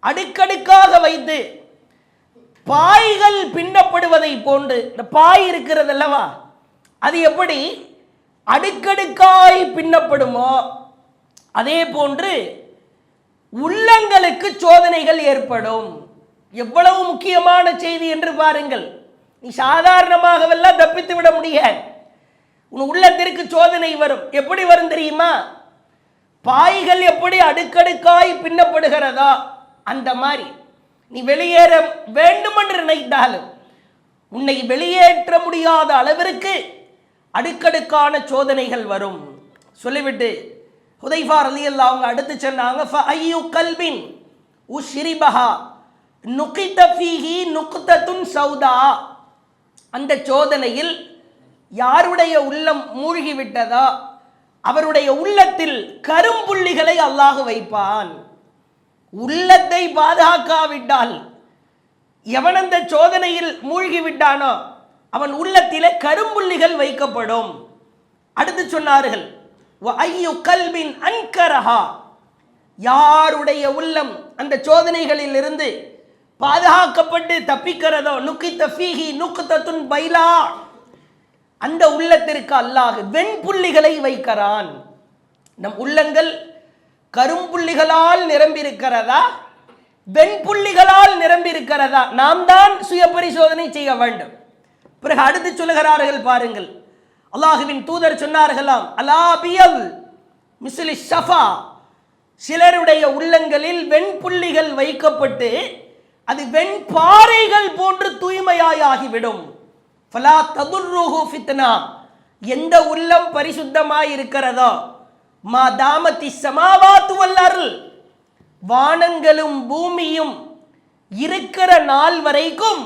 Speaker 1: அடுக்கடுக்காக வைத்து பாய்கள் பின்னப்படுவதை போன்று, இந்த பாய் இருக்கிறது அல்லவா, அது எப்படி அடுக்கடுக்காய் பின்னப்படுமோ அதே போன்று உள்ளங்களுக்கு சோதனைகள் ஏற்படும். எவ்வளவு முக்கியமான செய்தி என்று பாருங்கள். நீ சாதாரணமாகவெல்லாம் தப்பித்து விட முடியாது. உன் உள்ளத்திற்கு சோதனை வரும். எப்படி வரும் தெரியுமா? பாய்கள் எப்படி அடுக்கடுக்காய் பின்னப்படுகிறதா அந்த மாதிரி நீ வெளியேற வேண்டும் என்று நினைத்தாலும் உன்னை வெளியேற்ற முடியாத அளவிற்கு அடுக்கடுக்கான சோதனைகள் வரும். சொல்லிவிட்டு ஹுதைஃபா ரலியல்லாஹு அவங்க அடுத்து சொன்னாங்க, ஃபஅய்யு கல்பின் உஷ்ரிபஹா நுகித ஃபீஹி நுக்தத்துன் சௌதா. அந்த சோதனையில் யாருடைய உள்ளம் மூழ்கி விட்டதோ அவருடைய உள்ளத்தில் கரும்புள்ளிகளை அல்லாஹ் வைப்பான். உள்ளத்தை பாதுகாக்காவிட்டால் எவன் அந்த சோதனையில் மூழ்கி விட்டானோ அவன் உள்ளத்திலே கரும்புள்ளிகள் வைக்கப்படும். அடுத்து சொன்னார்கள், வஅய்யு கல்பின் அன்கரஹா. யாருடைய உள்ளம் அந்த சோதனைகளில் இருந்து பாதுகாக்கப்பட்டு தப்பிக்கிறதோ நுகித ஃபீஹி நுக்தத்துன் பைலா, அந்த உள்ளத்திற்கு அல்லாஹ் வெண்புள்ளிகளை வைக்கிறான். நம் உள்ளங்கள் கரும்புள்ளிகளால் நிரம்பியிருக்கிறதா, வெண்புள்ளிகளால் நிரம்பியிருக்கிறதா? நாம் தான் சுய பரிசோதனை செய்ய வேண்டும். பிறகு அடுத்து சொல்லுகிறார்கள் பாருங்கள், அல்லாஹுவின் தூதர் சொன்னார்களாம், அலா பியல் மிஸ்லி ஷஃபா. சிலருடைய உள்ளங்களில் வெண்புள்ளிகள் வைக்கப்பட்டு அது வெண்பாறைகள் போன்று தூய்மையாய் ஆகிவிடும். ஃபலா ததுர்ருஹு ஃபித்னா. எந்த உள்ளம் பரிசுத்தமாய் இருக்கிறதோ, மா தாமத்தி ஸமாவாத்து வல் அர்ல், வானங்களும் பூமியும் இருக்கிற நாள் வரைக்கும்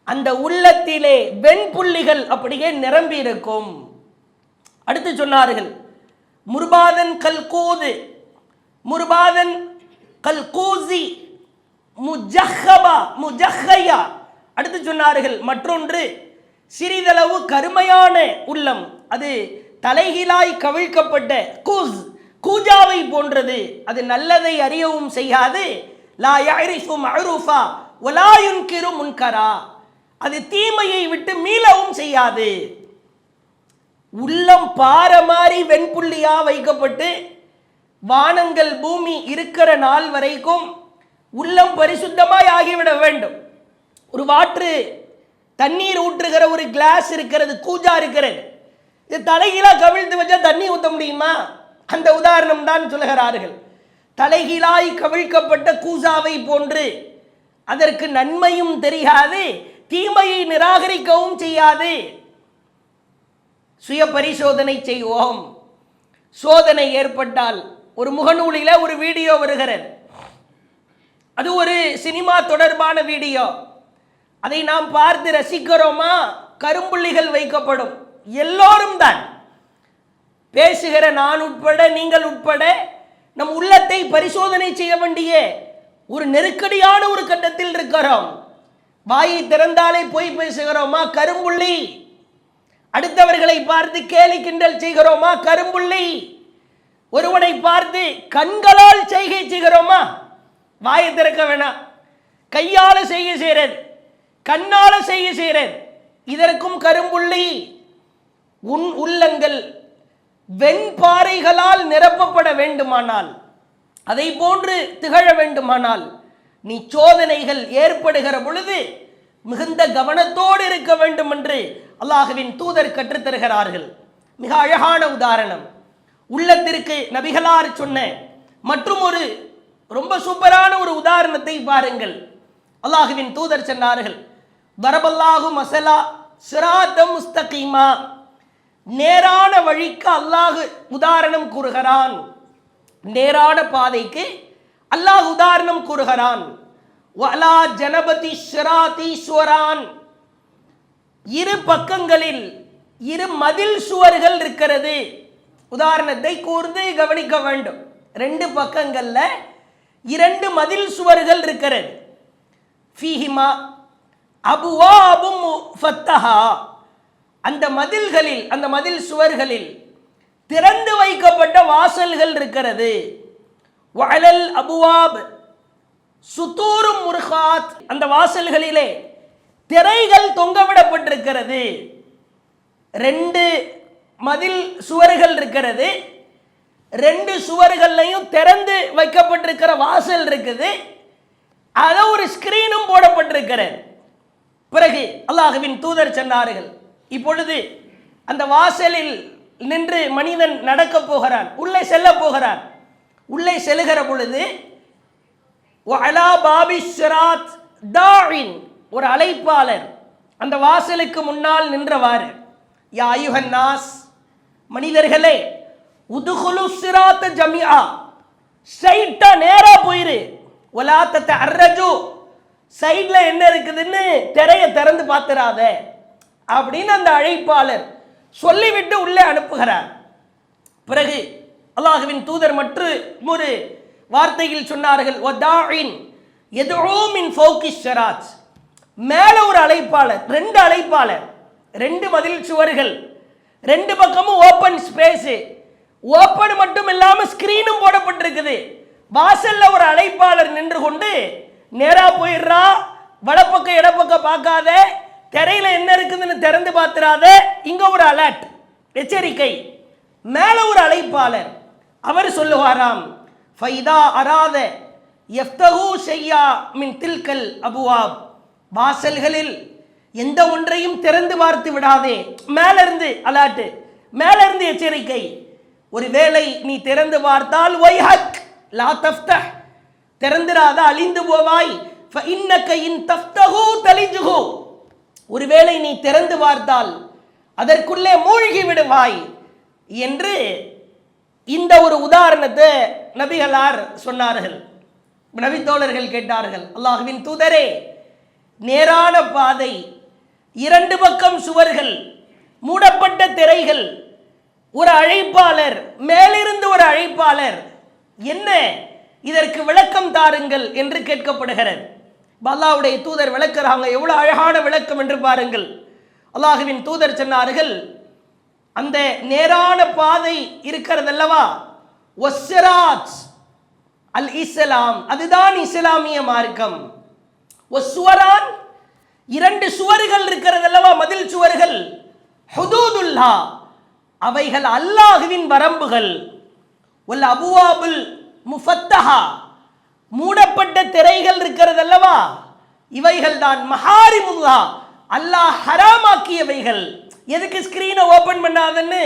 Speaker 1: அந்த உள்ளத்திலே வெண்புள்ளிகள் அப்படியே நிரம்பி இருக்கும். அடுத்து சொன்னார்கள், முர்பாதன் கல்கூது, முர்பாதன் கல்கூசி முஜஹபா முஜஹையா. அடுத்து சொன்னார்கள், மற்றொன்று சிறிதளவு கருமையான உள்ளம், அது தலைகீழாய் கவிழ்க்கப்பட்ட கூஜாவை போன்றது. அது நல்லதை அறியவும் செய்யாது. லா யஅரிஃபு மஅரூஃபா வலா யுன்கிரு முன்கரா. அது தீமையை விட்டு மீளவும் செய்யாது. உள்ளம் பாரமாறி வெண்புள்ளியா வைக்கப்பட்டு வானங்கள் பூமி இருக்கிற நாள் வரைக்கும் உள்ளம் பரிசுத்தமாய் ஆகிவிட வேண்டும். ஒரு வாற்று தண்ணீர் ஊற்றுகிற ஒரு கிளாஸ் இருக்கிறது, கூஜா இருக்கிறது. இது தலைகீழா கவிழ்த்து வச்சா தண்ணி ஊற்ற முடியுமா? அந்த உதாரணம் தான் சொல்லுகிறார்கள். தலைகீழாய் கவிழ்க்கப்பட்ட கூஜாவை போன்று அதற்கு நன்மையும் தெரியாது, தீமையை நிராகரிக்கவும் செய்யாது. சுய பரிசோதனை செய்வோம். சோதனை ஏற்பட்டால் ஒரு முகநூலில் ஒரு வீடியோ வருகிறது. அது ஒரு சினிமா தொடர்பான வீடியோ. அதை நாம் பார்த்து ரசிக்கிறோமா? கரும்புள்ளிகள் வைக்கப்படும். எல்லோரும் தான், பேசுகிற நான் உட்பட நீங்கள் உட்பட நம் உள்ளத்தை பரிசோதனை செய்ய வேண்டிய ஒரு நெருக்கடியான ஒரு கட்டத்தில் இருக்கிறோம். வாயை திறந்தாலே போய் பேசுகிறோமா? கரும்புள்ளி. அடுத்தவர்களை பார்த்து கேலி கிண்டல் செய்கிறோமா? கரும்புள்ளி. ஒருவனை பார்த்து கண்களால் செய்கை செய்கிறோமா? வாயை திறக்க வேணாம், கையால செய்ய செய்கிறது, கண்ணால செய்ய செய்கிறது, இதற்கும் கரும்புள்ளி. உன் உள்ளங்கள் வெண்பாறைகளால் நிரப்பப்பட வேண்டுமானால், அதை போன்று திகழ வேண்டுமானால், நீ சோதனைகள் ஏற்படுகிற பொழுது மிகுந்த கவனத்தோடு இருக்க வேண்டும் என்று அல்லாஹ்வின் தூதர் கற்றுத்தருகிறார்கள். மிக அழகான உதாரணம். உள்ளத்திற்கு நபிகளார் சொன்ன மற்றும் ஒரு ரொம்ப சூப்பரான ஒரு உதாரணத்தை பாருங்கள். அல்லாஹ்வின் தூதர் சொன்னார்கள், தரபல்லாஹு மஸலா சிராத்தம் முஸ்தகீமா, நேரான வழிக்கு அல்லாஹ் உதாரணம் கூறுகிறான். நேரான பாதைக்கு அல்லாஹ் உதாரணம் கூறுகிறான். வலா ஜனபதி ஷிராதீஸ்வரான், இரு பக்கங்களில் இரு மதில் சுவர்கள் இருக்கிறது. உதாரணத்தை கூர்ந்து கவனிக்க வேண்டும். ரெண்டு பக்கங்கள்ல இரண்டு மதில் சுவர்கள் இருக்கிறது. ஃபீஹிமா அபுவாபும் ஃபத்தஹா, அந்த மதில்களில், அந்த மதில் சுவர்களில் திறந்து வைக்கப்பட்ட வாசல்கள் இருக்கிறது. வஅலல் அபுவாப் சுத்தூரும் முர்காத், அந்த வாசல்களிலே திரைகள் தொங்கவிடப்பட்டிருக்கிறது. ரெண்டு மதில் சுவர்கள் இருக்கிறது, ரெண்டு சுவர்களையும் திறந்து வைக்கப்பட்டிருக்கிற வாசல் இருக்குது. அத ஒரு ஸ்கிரீனும் போடப்பட்டிருக்கிறது. பிறகு அல்லாஹ்வின் தூதர் சொன்னார்கள், இப்பொழுது அந்த வாசலில் நின்று மனிதன் நடக்க போகிறான், உள்ளே செல்ல போகிறான். உள்ளே செல்லுகிற பொழுது வஅலா பாபி ஸிராத் தாஇன், ஒரு அழைப்பாளர் அந்த வாசலுக்கு முன்னால் நின்றவாறு, யா அய்யுஹன் நாஸ், மனிதர்களே, உதுகுலு ஸிராத் ஜமீஆ, ஸ்ட்ரைட்டா நேரா போயிரு, வலா ததஅர்ரஜு, சைடுல என்ன இருக்குதுன்னு திரையை திறந்து பார்த்துறாத அப்படின்னு அந்த அழைப்பாளர் சொல்லிவிட்டு உள்ளே அனுப்புகிறார். பிறகு அல்லாஹ்வின் தூதர் மற்றொரு வார்த்தையில் சொன்னார்கள், வதாஇன் யதுஉ மின் ஃபௌகி ஸிராத், மேல ஒரு அழைப்பாளர், ரெண்டு அழைப்பாளர், ரெண்டு மதில் சுவர்கள், ரெண்டு பக்கமும் ஓப்பன் ஸ்பேஸ், ஓப்பன் மட்டும் இல்லாம ஸ்கிரீனும் போடப்பட்டிருக்குது. வாசல்ல ஒரு அழைப்பாளர் நின்று கொண்டு, நேரா போயிடுறா, வலப்பக்கம் இடப்பக்கம் பார்க்காத, திரையில என்ன இருக்குதுன்னு திறந்து பார்த்துறாத, இங்க ஒரு அலர்ட், எச்சரிக்கை. மேல ஒரு அழைப்பாளர், அவர் சொல்லுவாராம், ஃபைதா அராத யஃப்தஹு ஷையா மின் தில்கல் அபுவாப், வாசல்களில் எந்த ஒன்றையும் திறந்து பார்த்து விடாதே. மேல இருந்து அலர்ட், மேல இருந்து எச்சரிக்கை. ஒருவேளை நீ திறந்து பார்த்தால் வைஹக் லா தஃப்தஹ், திறந்திராத, அழிந்து போவாய். ஃபஇன்னக இன் தஃப்தஹு தலிஜுஹு, ஒருவேளை நீ திறந்து பார்த்தால் அதற்குள்ளே மூழ்கி விடுவாய் என்று இந்த ஒரு உதாரணத்தை நபிகளார் சொன்னார்கள். நபித்தோழர்கள் கேட்டார்கள், அல்லாஹ்வின் தூதரே, நேரான பாதை, இரண்டு பக்கம் சுவர்கள், மூடப்பட்ட திரைகள், ஒரு அழைப்பாளர், மேலிருந்து ஒரு அழைப்பாளர், என்ன இதற்கு விளக்கம் தாருங்கள் என்று கேட்கப்படுகிறது. அல்லாஹ்வுடைய தூதர் விளக்குறாங்க. எவ்வளவு அழகான விளக்கம் என்று பாருங்கள். அல்லாஹ்வின் தூதர் சொன்னார்கள், அந்த நேரான பாதை இருக்கிறது அல்லவா, வஸ்ஸிராத் அல் இஸ்லாம், அதுதான் இஸ்லாமிய மார்க்கம். வஸ்ஸுவரான், இரண்டு சுவர்கள் இருக்கிறது அல்லவா, மதில் சுவர்கள், ஹுதூதுல்லா, அவைகள் அல்லாஹ்வின் வரம்புகள். வல் அபுவாபுல் முஃபத்தஹா, மூடப்பட்ட திரைகள் இருக்கிறது அல்லவா, இவைகள் தான் மஹாரிமுல்லா, அல்லாஹ் ஹராமாக்கியவைகள். எதுக்கு ஸ்கிரீனை ஓபன் பண்ணாதன்னு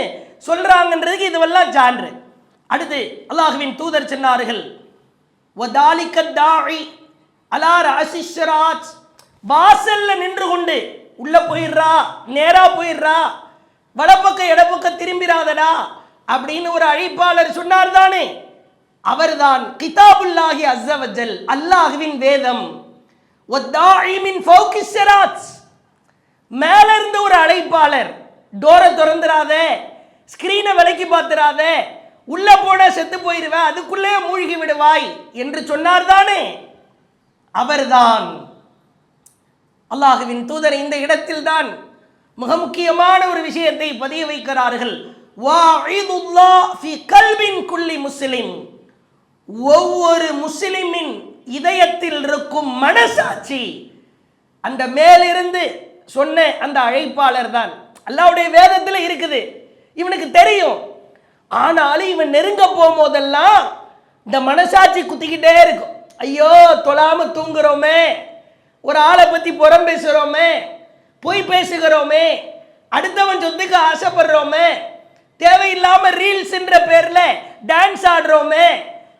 Speaker 1: சொல்றாங்கன்றதுக்கு இதுவெல்லாம் சான்று. அடுத்து அல்லாஹ்வின் தூதர் சொன்னார்கள், வதாலிக தாஇ அலா ரஅசிஸ்ஸராத், வாசல்ல நின்று கொண்டு உள்ள போயிடுறா, நேரா போயிடுறா, வலப்பக்கம் இடப்பக்கம் திரும்பிராதடா அப்படின்னு ஒரு அழைப்பாளர் சொன்னார் தானே, அவர்தான் கிதாபுல்லாஹி அஸ்ஸ வஜல், அல்லாஹ்வின் வேதம். வதாஇ மின் ஃபௌகிஸ் ஸராத், மேல இருந்து ஒரு அழைப்பாளர், டோரை திறந்துராத, ஸ்கிரீனை விலக்கி பார்த்துராத, உள்ள போன செத்து போயிருவ, அதுக்குள்ளே மூழ்கி விடுவாய் என்று சொன்னார் தானே, அவர்தான். அல்லாஹ்வின் தூதர் இந்த இடத்தில் தான் மிக முக்கியமான ஒரு விஷயத்தை பதிய வைக்கிறார்கள். வாஇதுல்லாஹ் ஃபீ கல்பின் குல்லி முஸ்லிம், ஒவ்வொரு முஸ்லிமின் இதயத்தில் இருக்கும் மனசாட்சி அந்த மேலிருந்து சொன்ன அந்த அழைப்பாளர் தான். அல்லாஹ்வுடைய வேதத்தில் இருக்குது, இவனுக்கு தெரியும். ஆனாலும் இவன் நெருங்க போகும்போதெல்லாம் இந்த மனசாட்சி குத்திக்கிட்டே இருக்கும். ஐயோ தொழாம தூங்குறோமே, ஒரு ஆளை பத்தி புறம் பேசுறோமே, பொய் பேசுகிறோமே, அடுத்தவன் சொத்துக்கு ஆசைப்படுறோமே, தேவையில்லாம ரீல்ஸ் என்ற பேர்ல டான்ஸ் ஆடுறோமே,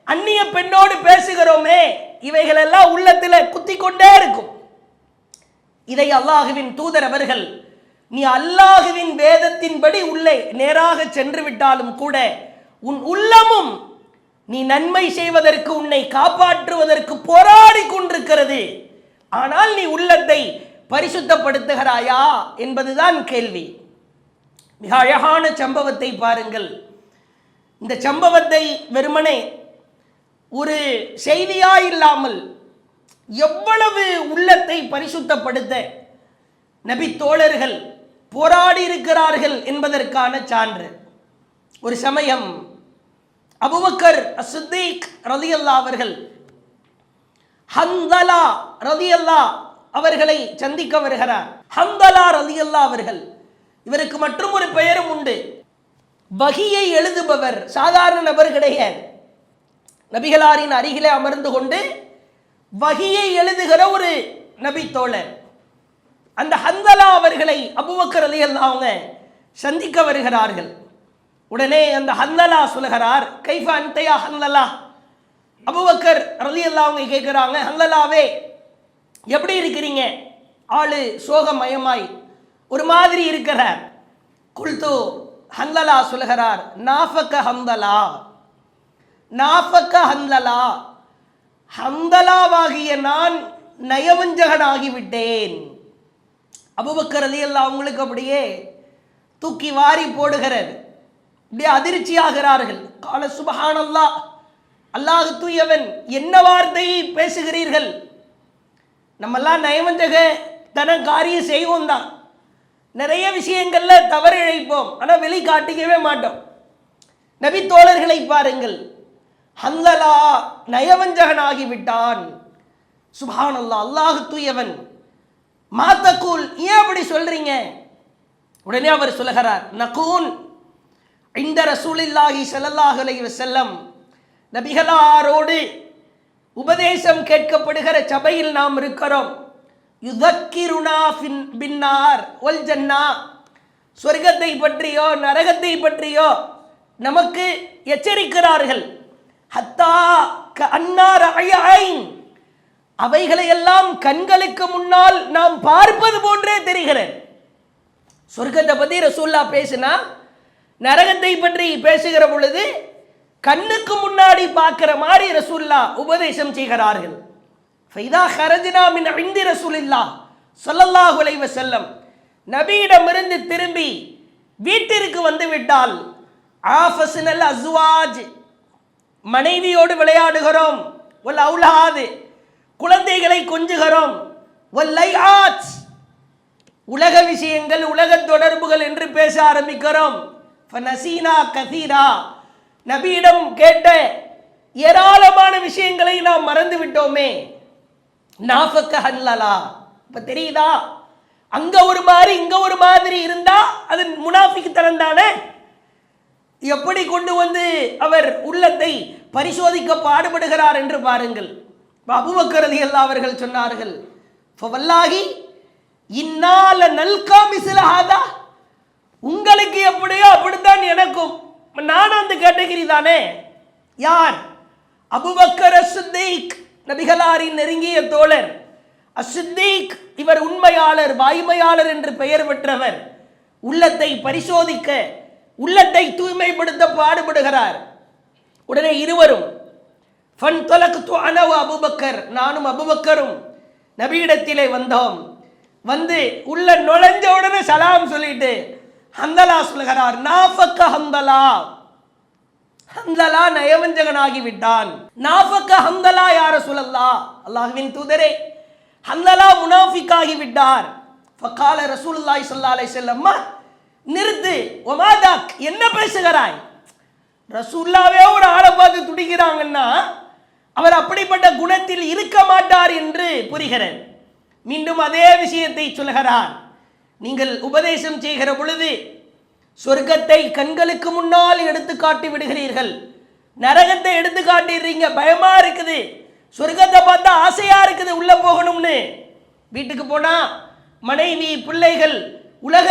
Speaker 1: அந்நிய பெண்ணோடு பேசுகிறோமே, இவைகளெல்லாம் உள்ளத்துல குத்தி கொண்டே இருக்கும். இதை அல்லாஹுவின் தூதர் அவர்கள், நீ அல்லாஹுவின் வேதத்தின்படி உள்ளே நேராக சென்று விட்டாலும் கூட உன் உள்ளமும் நீ நன்மை செய்வதற்கு, உன்னை காப்பாற்றுவதற்கு போராடி கொண்டிருக்கிறது. ஆனால் நீ உள்ளத்தை பரிசுத்தப்படுத்துகிறாயா என்பதுதான் கேள்வி. மிக அழகான சம்பவத்தை பாருங்கள். இந்த சம்பவத்தை வெறுமனே ஒரு செய்தியா இல்லாமல் எவ்வளவு உள்ளத்தை பரிசுத்தப்படுத்த நபி தோழர்கள் போராடி இருக்கிறார்கள் என்பதற்கான சான்று. ஒரு சமயம் அபூபக்கர் அஸ்ஸித்தீக் ரலியல்லாஹு அவர்கள் ஹந்தலா ரலியல்லாஹு அவர்களை சந்திக்க வருகிறார். ஹந்தலா ரலியல்லாஹு அவர்கள், இவருக்கு மற்றும் ஒரு பெயரும் உண்டு, வஹியை எழுதுபவர். சாதாரண நபர் கிடையாது. நபிகளாரின் அருகிலே அமர்ந்து கொண்டு வஹியை எழுதுகிற ஒரு நபி தோழர். அந்த ஹந்தலா அவர்களை அபூபக்கர் ரலியல்லாஹு அவங்க சந்திக்க வருகிறார்கள். உடனே அந்த ஹந்தலா சொல்கிறார், கைஃப அன்த யா ஹந்தலா. அபூபக்கர் ரலியல்லாஹு அவங்க கேட்குறாங்க, ஹந்தலாவே எப்படி இருக்கிறீங்க? ஆளு சோகமயமாய் ஒரு மாதிரி இருக்கிறார். குல்து, ஹந்தலா சொல்கிறார், நாஃபக ஹந்தலா, நாஃபக ஹந்தலா, ஹந்தலாவாகிய நான் நயவஞ்சகனாகிவிட்டேன். அபூபக்கர் ரலியல்லாஹு அவங்களுக்கு அப்படியே தூக்கி வாரி போடுகிறது, அப்படியே அதிர்ச்சி ஆகிறார்கள். கால சுப்ஹானல்லாஹ், அல்லாஹ் தூயவன், என்ன வார்த்தையை பேசுகிறீர்கள்? நம்மெல்லாம் நயவஞ்சக தன காரியம் செய்வோம் தான், நிறைய விஷயங்கள்ல தவறு இழைப்போம், ஆனால் வெளி காட்டிக்கவே மாட்டோம். நபி தோழர்களை பாருங்கள், ஹந்தலா நயவஞ்சகனாகிவிட்டான். சுப்ஹானல்லாஹ், அல்லாஹ் தூயவன். மாத்தக்கூல், ஏன் அப்படி சொல்றீங்க? உடனே அவர் சொல்லுகிறார், நகூன் இந்த ரசூலில்லாஹி ஸல்லல்லாஹு அலைஹி வஸல்லம், நபிகளாரோடு உபதேசம் கேட்கப்படுகிற சபையில் நாம் இருக்கிறோம். யுதக்கிருனா பின்னார் வல் ஜன்னா, சொர்க்கத்தை பற்றியோ நரகத்தை பற்றியோ நமக்கு எச்சரிக்கிறார்கள். ஹத்தா கஅன்னார் ஐன், அவைகளையெல்லாம் கண்களுக்கு முன்னால் நாம் பார்ப்பது போன்றே தெரிகிறது. சொர்க்கத்தை பற்றி ரசூல்லா பேசினா, நரகத்தை பற்றி பேசுகிற பொழுது கண்ணுக்கு முன்னாடி பார்க்கிற மாதிரி ரசூல்லா உபதேசம் செய்கிறார்கள். ஃபைதா ஹரஜ்னா மின் இன்தி ரசூலில்லாஹ் ஸல்லல்லாஹு அலைஹி வஸல்லம், நபியிடமிருந்து திரும்பி வீட்டிற்கு வந்து விட்டால், ஆஃபஸ்னல் அஸ்வாஜ், மனைவியோடு விளையாடுகிறோம், வல் அவுலாத், குழந்தைகளை கொஞ்சுகிறோம், வல் லைஆத், உலக விஷயங்கள் உலக தொடர்புகள் என்று பேச ஆரம்பிக்கிறோம். ஃபனசீனா கதீரா, நபியிடம் கேட்ட ஏராளமான விஷயங்களை நாம் மறந்து விட்டோமே. நாஃபக ஹல்லலா, இப்ப தெரியுதா? அங்க ஒரு மாதிரி இங்க ஒரு மாதிரி இருந்தா அது முனாஃபிக் தனம் தானே. எப்படி கொண்டு வந்து அவர் உள்ளத்தை பரிசோதிக்க பாடுபடுகிறார் என்று பாருங்கள். அபூபக்கர் ரலியல்லாஹு அவர்கள் சொன்னார்கள், ஃபவல்லாஹி இன்னால நல்கா மிஸ்லஹாதா, உங்களுக்கு எப்படியோ அப்படித்தான் எனக்கும். நானும் அந்த கேட்டகிரி தானே. யார்? அபூபக்கர் அஸ்-சித்தீக், நபிகளாரின் நெருங்கிய தோழர். அஸ்-சித்தீக் இவர் உண்மையாளர், வாய்மையாளர் என்று பெயர் பெற்றவர். உள்ளத்தை பரிசோதிக்க, உள்ளத்தை தூய்மைப்படுத்த பாடுபடுகிறார். உடனே இருவரும் ஃபன்தலக்து அன வ அபூபக்கர், நானும் அபூபக்கரும் நபியிடத்திலே வந்தோம். வந்து உள்ள நுழைஞ்ச உடனே சலாம் சொல்லிட்டு ஹந்தலா சொல்கிறார், நாஃபக்க ஹந்தலா, ஹந்தலா நயவஞ்சகனாகி விட்டான். நாஃபக்க ஹந்தலா யா ரசூலல்லாஹ், அல்லாஹ்வின் தூதரே, ஹந்தலா முனாஃபிக்காகி விட்டார். ஃபகால ரசூலுல்லாஹி ஸல்லல்லாஹு அலைஹி வஸல்லம், நிறுத்து, ஒமாதாக், என்ன பேசுகிறாய்? ரசூலுல்லாஹ்வே ஒரு ஆளை பார்த்து துடிக்கிறாங்கன்னா அவர் அப்படிப்பட்ட குணத்தில் இருக்க மாட்டார் என்று புரிகிறார். மீண்டும் அதே விஷயத்தை சொல்கிறார். நீங்கள் உபதேசம் செய்கிற பொழுது சொர்க்கத்தை கண்களுக்கு முன்னால் எடுத்து காட்டி விடுகிறீர்கள், நரகத்தை எடுத்து காட்டிடுறீங்க, பயமா இருக்குது, சொர்க்கத்தை பார்த்தா ஆசையா இருக்குது உள்ள போகணும்னு. வீட்டுக்கு போனா மனைவி பிள்ளைகள் உலக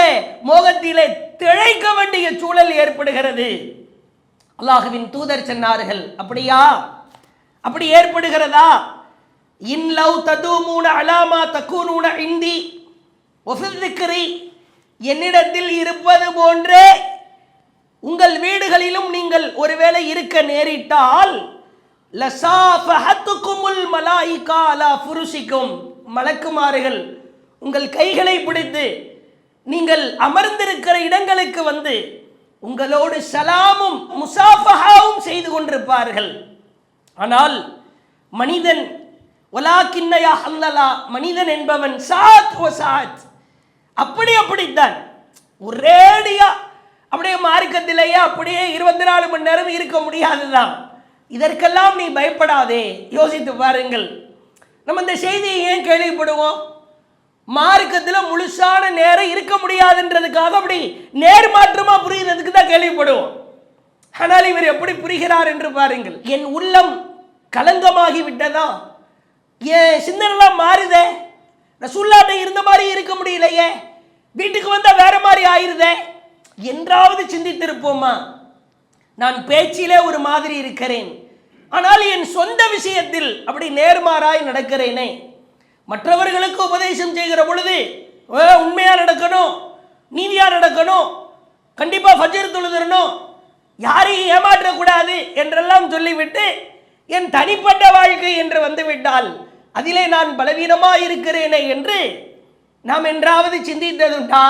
Speaker 1: மோகத்திலே திளைக்க வேண்டிய சூழல் ஏற்படுகிறது. அல்லாஹ்வின் தூதர் சொன்னார்கள், அப்படியா? அப்படி ஏற்படுகிறதா? இன் லவ் ததுமூன அலாமா தக்கூனூன இந்தி ஒஃபித்ரிக்ரி, என்னிடத்தில் இருப்பது போன்றே உங்கள் வீடுகளிலும் நீங்கள் ஒருவேளை இருக்க நேரிட்டால் லசாஃபஹத்துகுமுல் மலாயிகா அலா ஃபுருஷிக்கும், மலக்குமார்கள் உங்கள் கைகளை பிடித்து நீங்கள் அமர்ந்திருக்கிற இடங்களுக்கு வந்து உங்களோடு சலாமும் முசாஃபஹாவும் செய்து கொண்டிருப்பார்கள். ஆனால் மனிதன் வலாக்கின்னயா ஹல்லலா, மனிதன் என்பவன் சாத் வ சாத், அப்படித்தான் ஒரேடியா அப்படியே மார்க்கத்திலேயே அப்படியே 24 மணி நேரம் இருக்க முடியாதுதான். இதற்கெல்லாம் நீ பயப்படாதே. யோசித்து பாருங்கள், நம்ம இந்த செய்தியை ஏன் கேள்விப்படுவோம்? மார்க்கத்தில் முழுசான நேரம் இருக்க முடியாதுன்றதுக்காக அப்படி நேர்மாற்றமா புரிகிறதுக்கு தான் கேள்விப்படுவோம். ஆனால் இவர் எப்படி புரிகிறார் என்று பாருங்கள். என் உள்ளம் கலங்கமாகி விட்டதா, என் சிந்தனைலாம் மாறுதே, ரசூலுல்லாஹ்ட்ட இருந்த மாதிரி இருக்க முடியலையே, வீட்டுக்கு வந்தா வேற மாதிரி ஆயிருதே என்றாவது சிந்தித்திருப்போமா? நான் பேச்சிலே ஒரு மாதிரி இருக்கிறேன், ஆனால் என் சொந்த விஷயத்தில் அப்படி நேர்மாறாய் நடக்கிறேனே. மற்றவர்களுக்கு உபதேசம் செய்கிற பொழுது உண்மையா நடக்கணும், நீதியா நடக்கணும், கண்டிப்பா ஃபஜ்ர் தொழுதரணும், யாரையும் ஏமாற்றக்கூடாது என்றெல்லாம் சொல்லிவிட்டு என் தனிப்பட்ட வாழ்க்கை என்று வந்துவிட்டால் அதிலே நான் பலவீனமா இருக்கிறேனே என்று நாம் என்றாவது சிந்தித்ததுண்டா?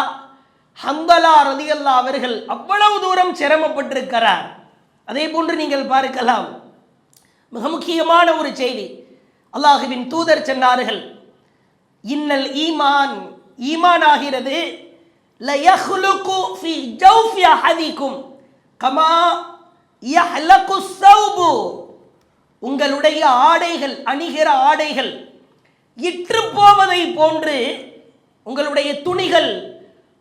Speaker 1: ஹந்தலா ரலியல்லாஹு அவர்கள் அவ்வளவு தூரம் சிரமப்பட்டிருக்கிறார். அதே போன்று நீங்கள் பார்க்கலாம், மிக முக்கியமான ஒரு செய்தி. அல்லாஹ்வின் தூதர் சொன்னார்கள், இன்னல் ஈமான், ஈமான் ஆகிறது, லயஹ்லுகு ஃபி ஜௌஃபி அஹதிக்கும் கமா யஹ்லகு ஸௌபு, உங்களுடைய ஆடைகள், அணிகிற ஆடைகள் இற்று போவதை போன்று, உங்களுடைய துணிகள்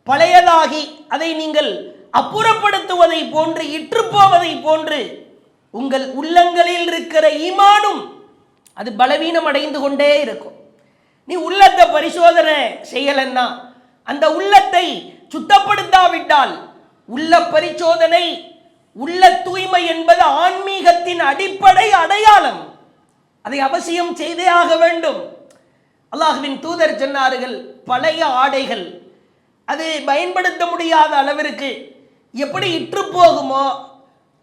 Speaker 1: பழையதாகி அதை நீங்கள் அப்புறப்படுத்துவதை போன்று, இற்று போவதை போன்று உங்கள் உள்ளங்களில் இருக்கிற ஈமானும் அது பலவீனம் அடைந்து கொண்டே இருக்கும். நீ உள்ளத்தை பரிசோதனை செய்யலன்னா, அந்த உள்ளத்தை சுத்தப்படுத்தாவிட்டால், உள்ள பரிசோதனை, உள்ள தூய்மை என்பது ஆன்மீகத்தின் அடிப்படை அடையாளம். அதை அவசியம் செய்தே ஆக வேண்டும். அல்லாஹ்வின் தூதர் சொன்னார்கள், பழைய ஆடைகள் அது பயன்படுத்த முடியாத அளவிற்கு எப்படி இற்று போகுமோ,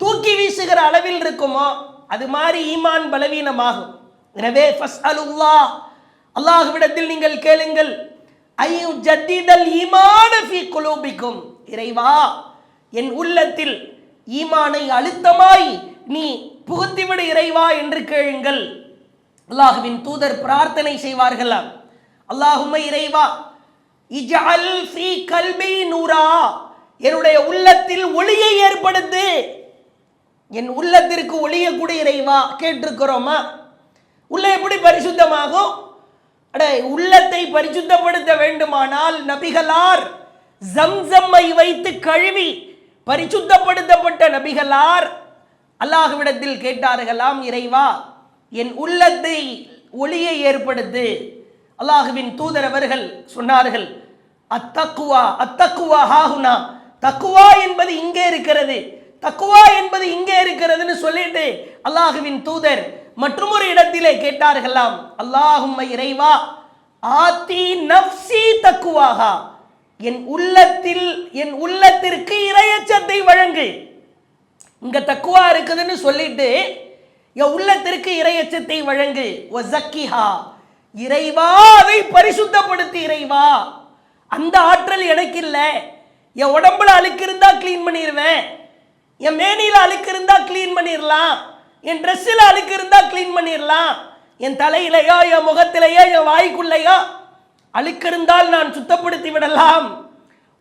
Speaker 1: தூக்கி வீசுகிற அளவில் இருக்குமோ, அது மாதிரி ஈமான் பலவீனமாகும். எனவே ஃபஸ்அலுல்லாஹ், அல்லாஹ்விடத்தில் நீங்கள் கேளுங்கள், ஐயு ஜத்திதல் ஈமான ஃபீ குலூபிக்கும், இறைவா என் உள்ளத்தில் ஈமானை அழுத்தமாய் நீ புகுத்திவிடு இறைவா என்று கேளுங்கள். அல்லாஹ்வின் தூதர் பிரார்த்தனை செய்வார்களாம், அல்லாஹும்ம இறைவா இஜ்அல் ஃபீ கல்பி நூரா, என்னுடைய உள்ளத்தில் ஒளியை ஏற்படுத்து, என் உள்ளத்திற்கு ஒளிய கூட இறைவா. கேட்டிருக்கிறோமா? உள்ள எப்படி பரிசுத்தமாகும்? உள்ளத்தை பரிசுத்தப்படுத்த வேண்டுமானால் நபிகளார் ஜம்சம்மை வைத்து கழுவி பரிசுத்தப்படுத்தப்பட்ட நபிகளார் அல்லாஹ்விடத்தில் கேட்டார்களாம், இறைவா என் உள்ளத்தை ஒளியை ஏற்படுத்து. அல்லாஹ்வின் தூதர் அவர்கள் சொன்னார்கள், அத்தக்குவா அத்தக்குவா ஹாஹுனா, தக்குவா என்பது இங்கே இருக்கிறது, தக்குவா என்பது இங்கே இருக்கிறதுன்னு சொல்லிட்டு அல்லாஹ்வின் தூதர் மற்றொரு இடத்திலே கேட்டார்களாம், அல்லாஹும்ம இறைவா ஆத்தி நஃப்சி தக்குவாஹா, என் உள்ளத்திற்கு இறையச்சத்தை வழங்கு. இங்க தக்குவா இருக்குதுன்னு சொல்லிட்டு என் உள்ளத்திற்கு இறையச்சத்தை வழங்கு. வஸக்கிஹா, இறைவா அதை பரிசுத்தப்படுத்தி. இறைவா, அந்த ஆற்றல் எனக்கு இல்லை. என் உடம்புல அழுக்கு இருந்தா கிளீன் பண்ணிடுவேன், என் மேனியில் அழுக்கு இருந்தா கிளீன் பண்ணிடலாம், என் ட்ரெஸ்ஸில் அழுக்கு இருந்தா கிளீன் பண்ணிடலாம், என் தலையிலையோ என் முகத்திலேயோ என் வாய்க்குள்ளையோ அழுக்கு இருந்தால் நான் சுத்தப்படுத்தி விடலாம்.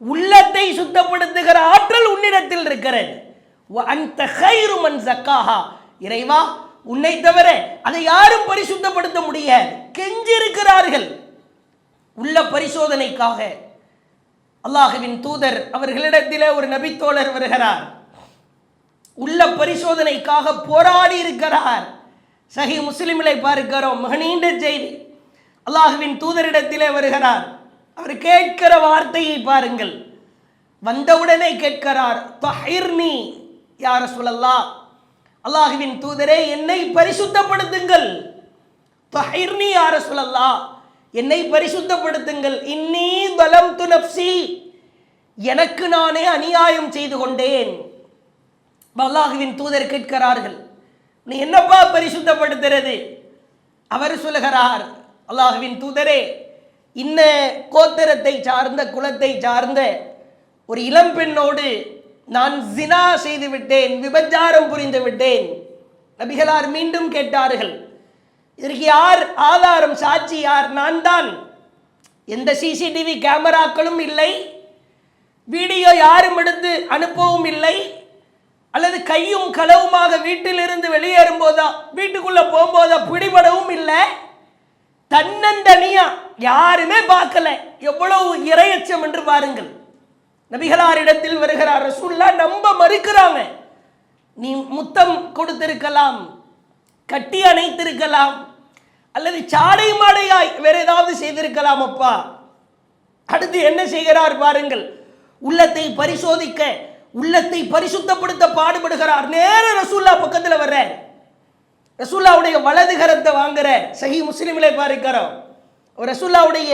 Speaker 1: உள்ளத்தை சுத்தப்படுத்துகிற ஆற்றல் உன்னிடத்தில் இருக்கிறது. அன்த கைரு மன் ஸக்காஹா, இறைவா உன்னை தவிர அதை யாரும் பரிசுத்தப்படுத்த முடியாது. கெஞ்சிருக்கிறார்கள். உள்ள பரிசோதனைக்காக அல்லாஹ்வின் தூதர் அவர்களிடத்திலே ஒரு நபித்தோழர் வருகிறார். உள்ள பரிசோதனைக்காக போராடி இருக்கிறார். சஹீஹ் முஸ்லிமிலே பார்க்கிறோம், மிக நீண்ட செய்தி. அல்லாஹ்வின் தூதரிடத்திலே வருகிறார். அவர் கேட்கிற வார்த்தையை பாருங்கள். வந்தவுடனே கேட்கிறார், தஹிர்னி யா ரசூலல்லாஹ், அல்லாஹ்வின் தூதரே என்னை பரிசுத்தப்படுத்துங்கள். தஹிர்னி யா ரசூலல்லாஹ், என்னை பரிசுத்தப்படுத்துங்கள். இன்னி தலம்து நஃப்சி, எனக்கு நானே அநியாயம் செய்து கொண்டேன். அல்லாஹ்வின் தூதர் கேட்கிறார்கள், நீ என்னப்பா பரிசுத்தப்படுத்துறது? அவர் சொல்லுகிறார், அல்லாஹ்வின் தூதரே, இன்ன கோத்திரத்தை சார்ந்த குலத்தை சார்ந்த ஒரு இளம்பெண்ணோடு நான் ஜினா செய்து விட்டேன், விபச்சாரம் புரிந்து விட்டேன். நபிகளார் மீண்டும் கேட்டார்கள், இதற்கு யார் ஆதாரம், சாட்சி யார்? நான் தான். எந்த சிசிடிவி கேமராக்களும் இல்லை, வீடியோ யாரும் எடுத்து அனுப்பவும் இல்லை, அல்லது கையும் களவுமாக வீட்டிலிருந்து வெளியேறும் போதா வீட்டுக்குள்ள போகும்போதா பிடிபடவும் இல்லை. தன்னந்தனியா யாருமே பார்க்கல. எவ்வளவு இறையச்சம் என்று பாருங்கள். நபிகளாரிடத்தில் வருகிறார். ரசூலுல்லாஹ் நம்ப மறுக்கிறாங்க. நீ முத்தம் கொடுத்திருக்கலாம், கட்டி அணைத்திருக்கலாம், அல்லது சாடை மாடையாய் வேற ஏதாவது செய்திருக்கலாம் அப்பா. அடுத்து என்ன செய்கிறார் பாருங்கள். உள்ளத்தை பரிசோதிக்க, உள்ளத்தை பரிசுத்தப்படுத்த பாடுபடுகிறார். நேர ரசூலுல்லாஹ் பக்கத்தில் வர்ற, ரசூலுல்லாஹ்வுடைய வலது கரத்தை வாங்குற. சஹீஹ் முஸ்லிமிலே பார்க்கிறோம். ரசூலுல்லாஹ்வுடைய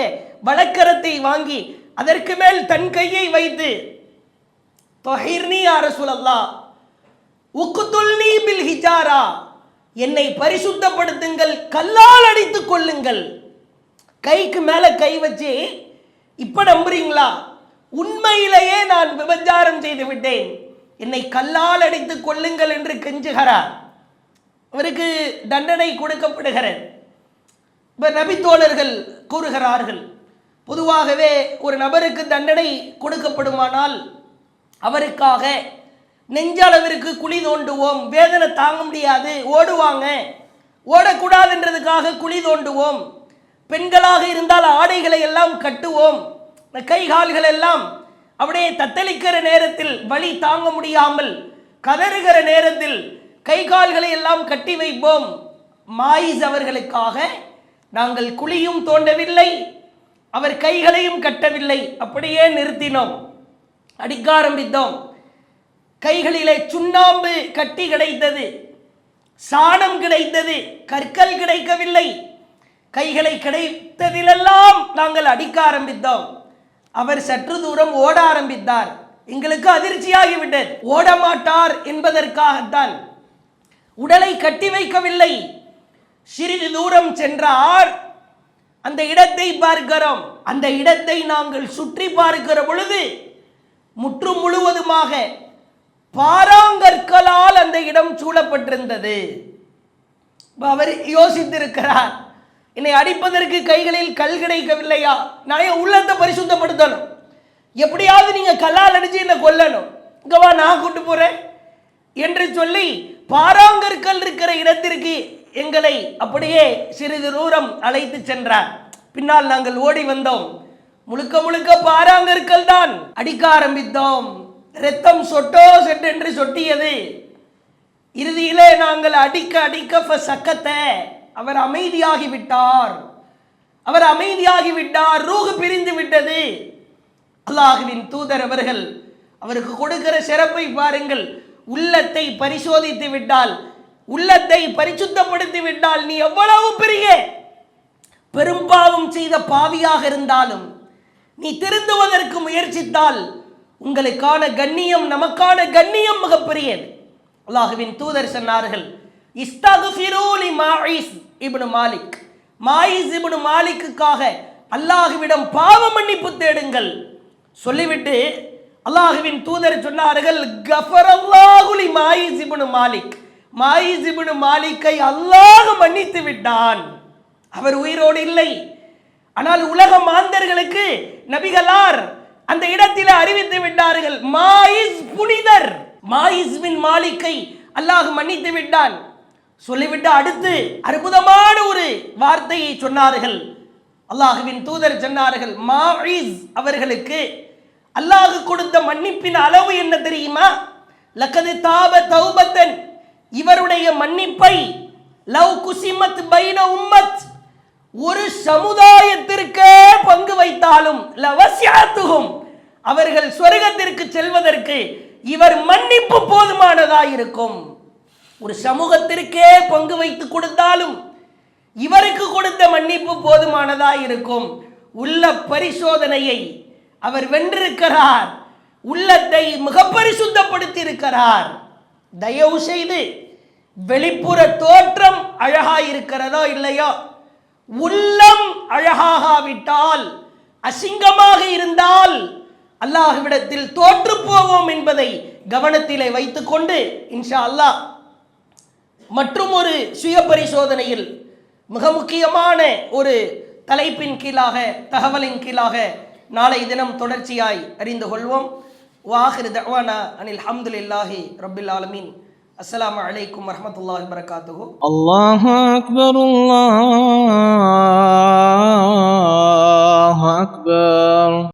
Speaker 1: வலக்கரத்தை வாங்கி அதற்கு மேல் தன் கையை வைத்து, தஹிர்னி யா ரசூலல்லாஹ் உக்துல்னி பில் ஹிஜாரா, என்னை பரிசுத்தப்படுத்துங்கள், கல்லால் அடித்துக் கொள்ளுங்கள். கைக்கு மேல கை வச்சு, இப்ப நம்புறீங்களா? உண்மையிலேயே நான் விபச்சாரம் செய்து விட்டேன், என்னை கல்லால் அடித்துக் கொள்ளுங்கள் என்று கெஞ்சுகிறார். அவருக்கு தண்டனை கொடுக்கப்படுகிறது. நபித்தோழர்கள் கூறுகிறார்கள், பொதுவாகவே ஒரு நபருக்கு தண்டனை கொடுக்கப்படுமானால் அவருக்காக நெஞ்சளவிற்கு குழி தோண்டுவோம், வேதனை தாங்க முடியாது ஓடுவாங்க, ஓடக்கூடாதுன்றதுக்காக குழி தோண்டுவோம். பெண்களாக இருந்தால் ஆடைகளை எல்லாம் கட்டுவோம், கை கால்கள் எல்லாம் அப்படியே தத்தளிக்கிற நேரத்தில் வலி தாங்க முடியாமல் கதறுகிற நேரத்தில் கை கால்களை எல்லாம் கட்டி வைப்போம். மாயிஸ் அவர்களுக்காக நாங்கள் குழியும் தோண்டவில்லை, அவர் கைகளையும் கட்டவில்லை, அப்படியே நிறுத்தினோம், அடிக்க ஆரம்பித்தோம். கைகளிலே சுண்ணாம்பு கட்டி கிடைத்தது, சாணம் கிடைத்தது, கற்கள் கிடைக்கவில்லை. கைகளை கிடைத்ததிலெல்லாம் நாங்கள் அடிக்க ஆரம்பித்தோம். அவர் சற்று தூரம் ஓட ஆரம்பித்தார். எங்களுக்கு அதிர்ச்சியாகிவிட்டது. ஓட மாட்டார் என்பதற்காகத்தான் உடலை கட்டி வைக்கவில்லை. சிறிது தூரம் சென்றார். அந்த இடத்தை பார்க்கிறோம். அந்த இடத்தை நாங்கள் சுற்றி பார்க்கிற பொழுது முற்றும் முழுவதுமாக பாறாங்கற்களால் அந்த இடம் சூழப்பட்டிருந்தது. அவர் யோசித்திருக்கிறார், என்னை அடிப்பதற்கு கைகளில் கல் கிடைக்கவில்லையா, நான் என் உள்ளத்தை பரிசுத்தப்படுத்தணும், எப்படியாவது நீங்க கல்லால் அடிச்சு என்னை கொல்லணும், இங்கவா நான் கூட்டு போறேன் என்று சொல்லி பாறாங்கற்கள் இருக்கிற இடத்திற்கு எங்களை அப்படியே சிறிது தூரம் அழைத்து சென்றார். பின்னால் நாங்கள் ஓடி வந்தோம். முழுக்க முழுக்க பாறாங்கற்கள் தான். அடிக்க ஆரம்பித்தோம். இரத்தம் சொட்டோ செட்டென்று சொட்டியது. இறுதியிலே நாங்கள் அடிக்க அடிக்க சக்கத்தை அவர் அமைதியாகிவிட்டார். அவர் அமைதியாகி விட்டார், ரூஹ் பிரிந்து விட்டது. அல்லாஹ்வின் தூதர் அவர்கள் அவருக்கு கொடுக்கிற சிறப்பை பாருங்கள். உள்ளத்தை பரிசோதித்து விட்டால், உள்ளத்தை பரிசுத்தப்படுத்தி விட்டால், நீ எவ்வளவு பெரிய பெரும்பாவம் செய்த பாவியாக இருந்தாலும் நீ திருந்துவதற்கு முயற்சித்தால் உங்களுக்கான கண்ணியம், நமக்கான கண்ணியம் மிகப்பெரியது. அல்லாஹ்வின் தூதர் சொன்னார்கள், இஸ்தக்ஃபிரூ லி மாயிஸ் இப்னு மாலிக், மாயிஸ் இப்னு மாலிக்குக்காக அல்லாஹ்விடம் பாவ மன்னிப்பு தேடுங்கள். சொல்லிவிட்டு அல்லாஹ்வின் தூதர் சொன்னார்கள், கஃபரல்லாஹு லி மாயிஸ் இப்னு மாலிக், மாயிஸ் இப்னு மாலிக்கை அல்லாஹ் மன்னித்து விட்டான். அவர் உயிரோடு இல்லை. ஆனால் உலக மாந்தர்களுக்கு நபிகளார் அந்த இடத்தில் அறிவித்து விட்டார்கள், மாயிஸ் புனிதர், மாயிஸ் பின் மாலிக்கை அல்லாஹ் மன்னித்து விட்டான். சொல்லிவிட்டு அடுத்து அற்புதமான ஒரு வார்த்தையை சொன்னார்கள். அல்லாஹ்வின் தூதர் சொன்னார்கள், மாயிஸ் அவர்களுக்கு அல்லாஹ் கொடுத்த மன்னிப்பின் அளவு என்ன தெரியுமா? லக்கது தாப தௌபத்தன், இவருடைய மன்னிப்பை லவ் குசிமத் பைன உம்மத், ஒரு சமுதாயத்திற்கே பங்கு வைத்தாலும் லவஸ்யாத்துஹும், அவர்கள் சொர்க்கத்திற்கு செல்வதற்கு இவர் மன்னிப்பு போதுமானதாயிருக்கும். ஒரு சமூகத்திற்கே பங்கு வைத்து கொடுத்தாலும் இவருக்கு கொடுத்த மன்னிப்பு போதுமானதாயிருக்கும். உள்ள பரிசோதனையை அவர் வென்றிருக்கிறார், உள்ளத்தை மிக பரிசுத்தப்படுத்தி இருக்கிறார். தயவு செய்து வெளிப்புற தோற்றம் அழகாயிருக்கிறதோ இல்லையோ, உள்ளம் அழகாகாவிட்டால், அசிங்கமாக இருந்தால் அல்லாஹ்விடத்தில் தோற்று போவோம் என்பதை கவனத்திலே வைத்துக்கொண்டு இன்ஷா அல்லாஹ் மற்றும் ஒரு சுய பரிசோதனையில் மிக முக்கியமான ஒரு தலைப்பின் கீழாக, தகவலின் கீழாக நாளை தினம் தொடர்ச்சியாய் அறிந்து கொள்வோம். வாஹிர் தஅவானா அனில் ஹம்துலில்லாஹி ரப்பில் ஆலமீன். அஸ்ஸலாமு அலைக்கும் வரஹ்மத்துல்லாஹி வபரகாத்துஹு.
Speaker 2: அல்லாஹு அக்பர், அல்லாஹ்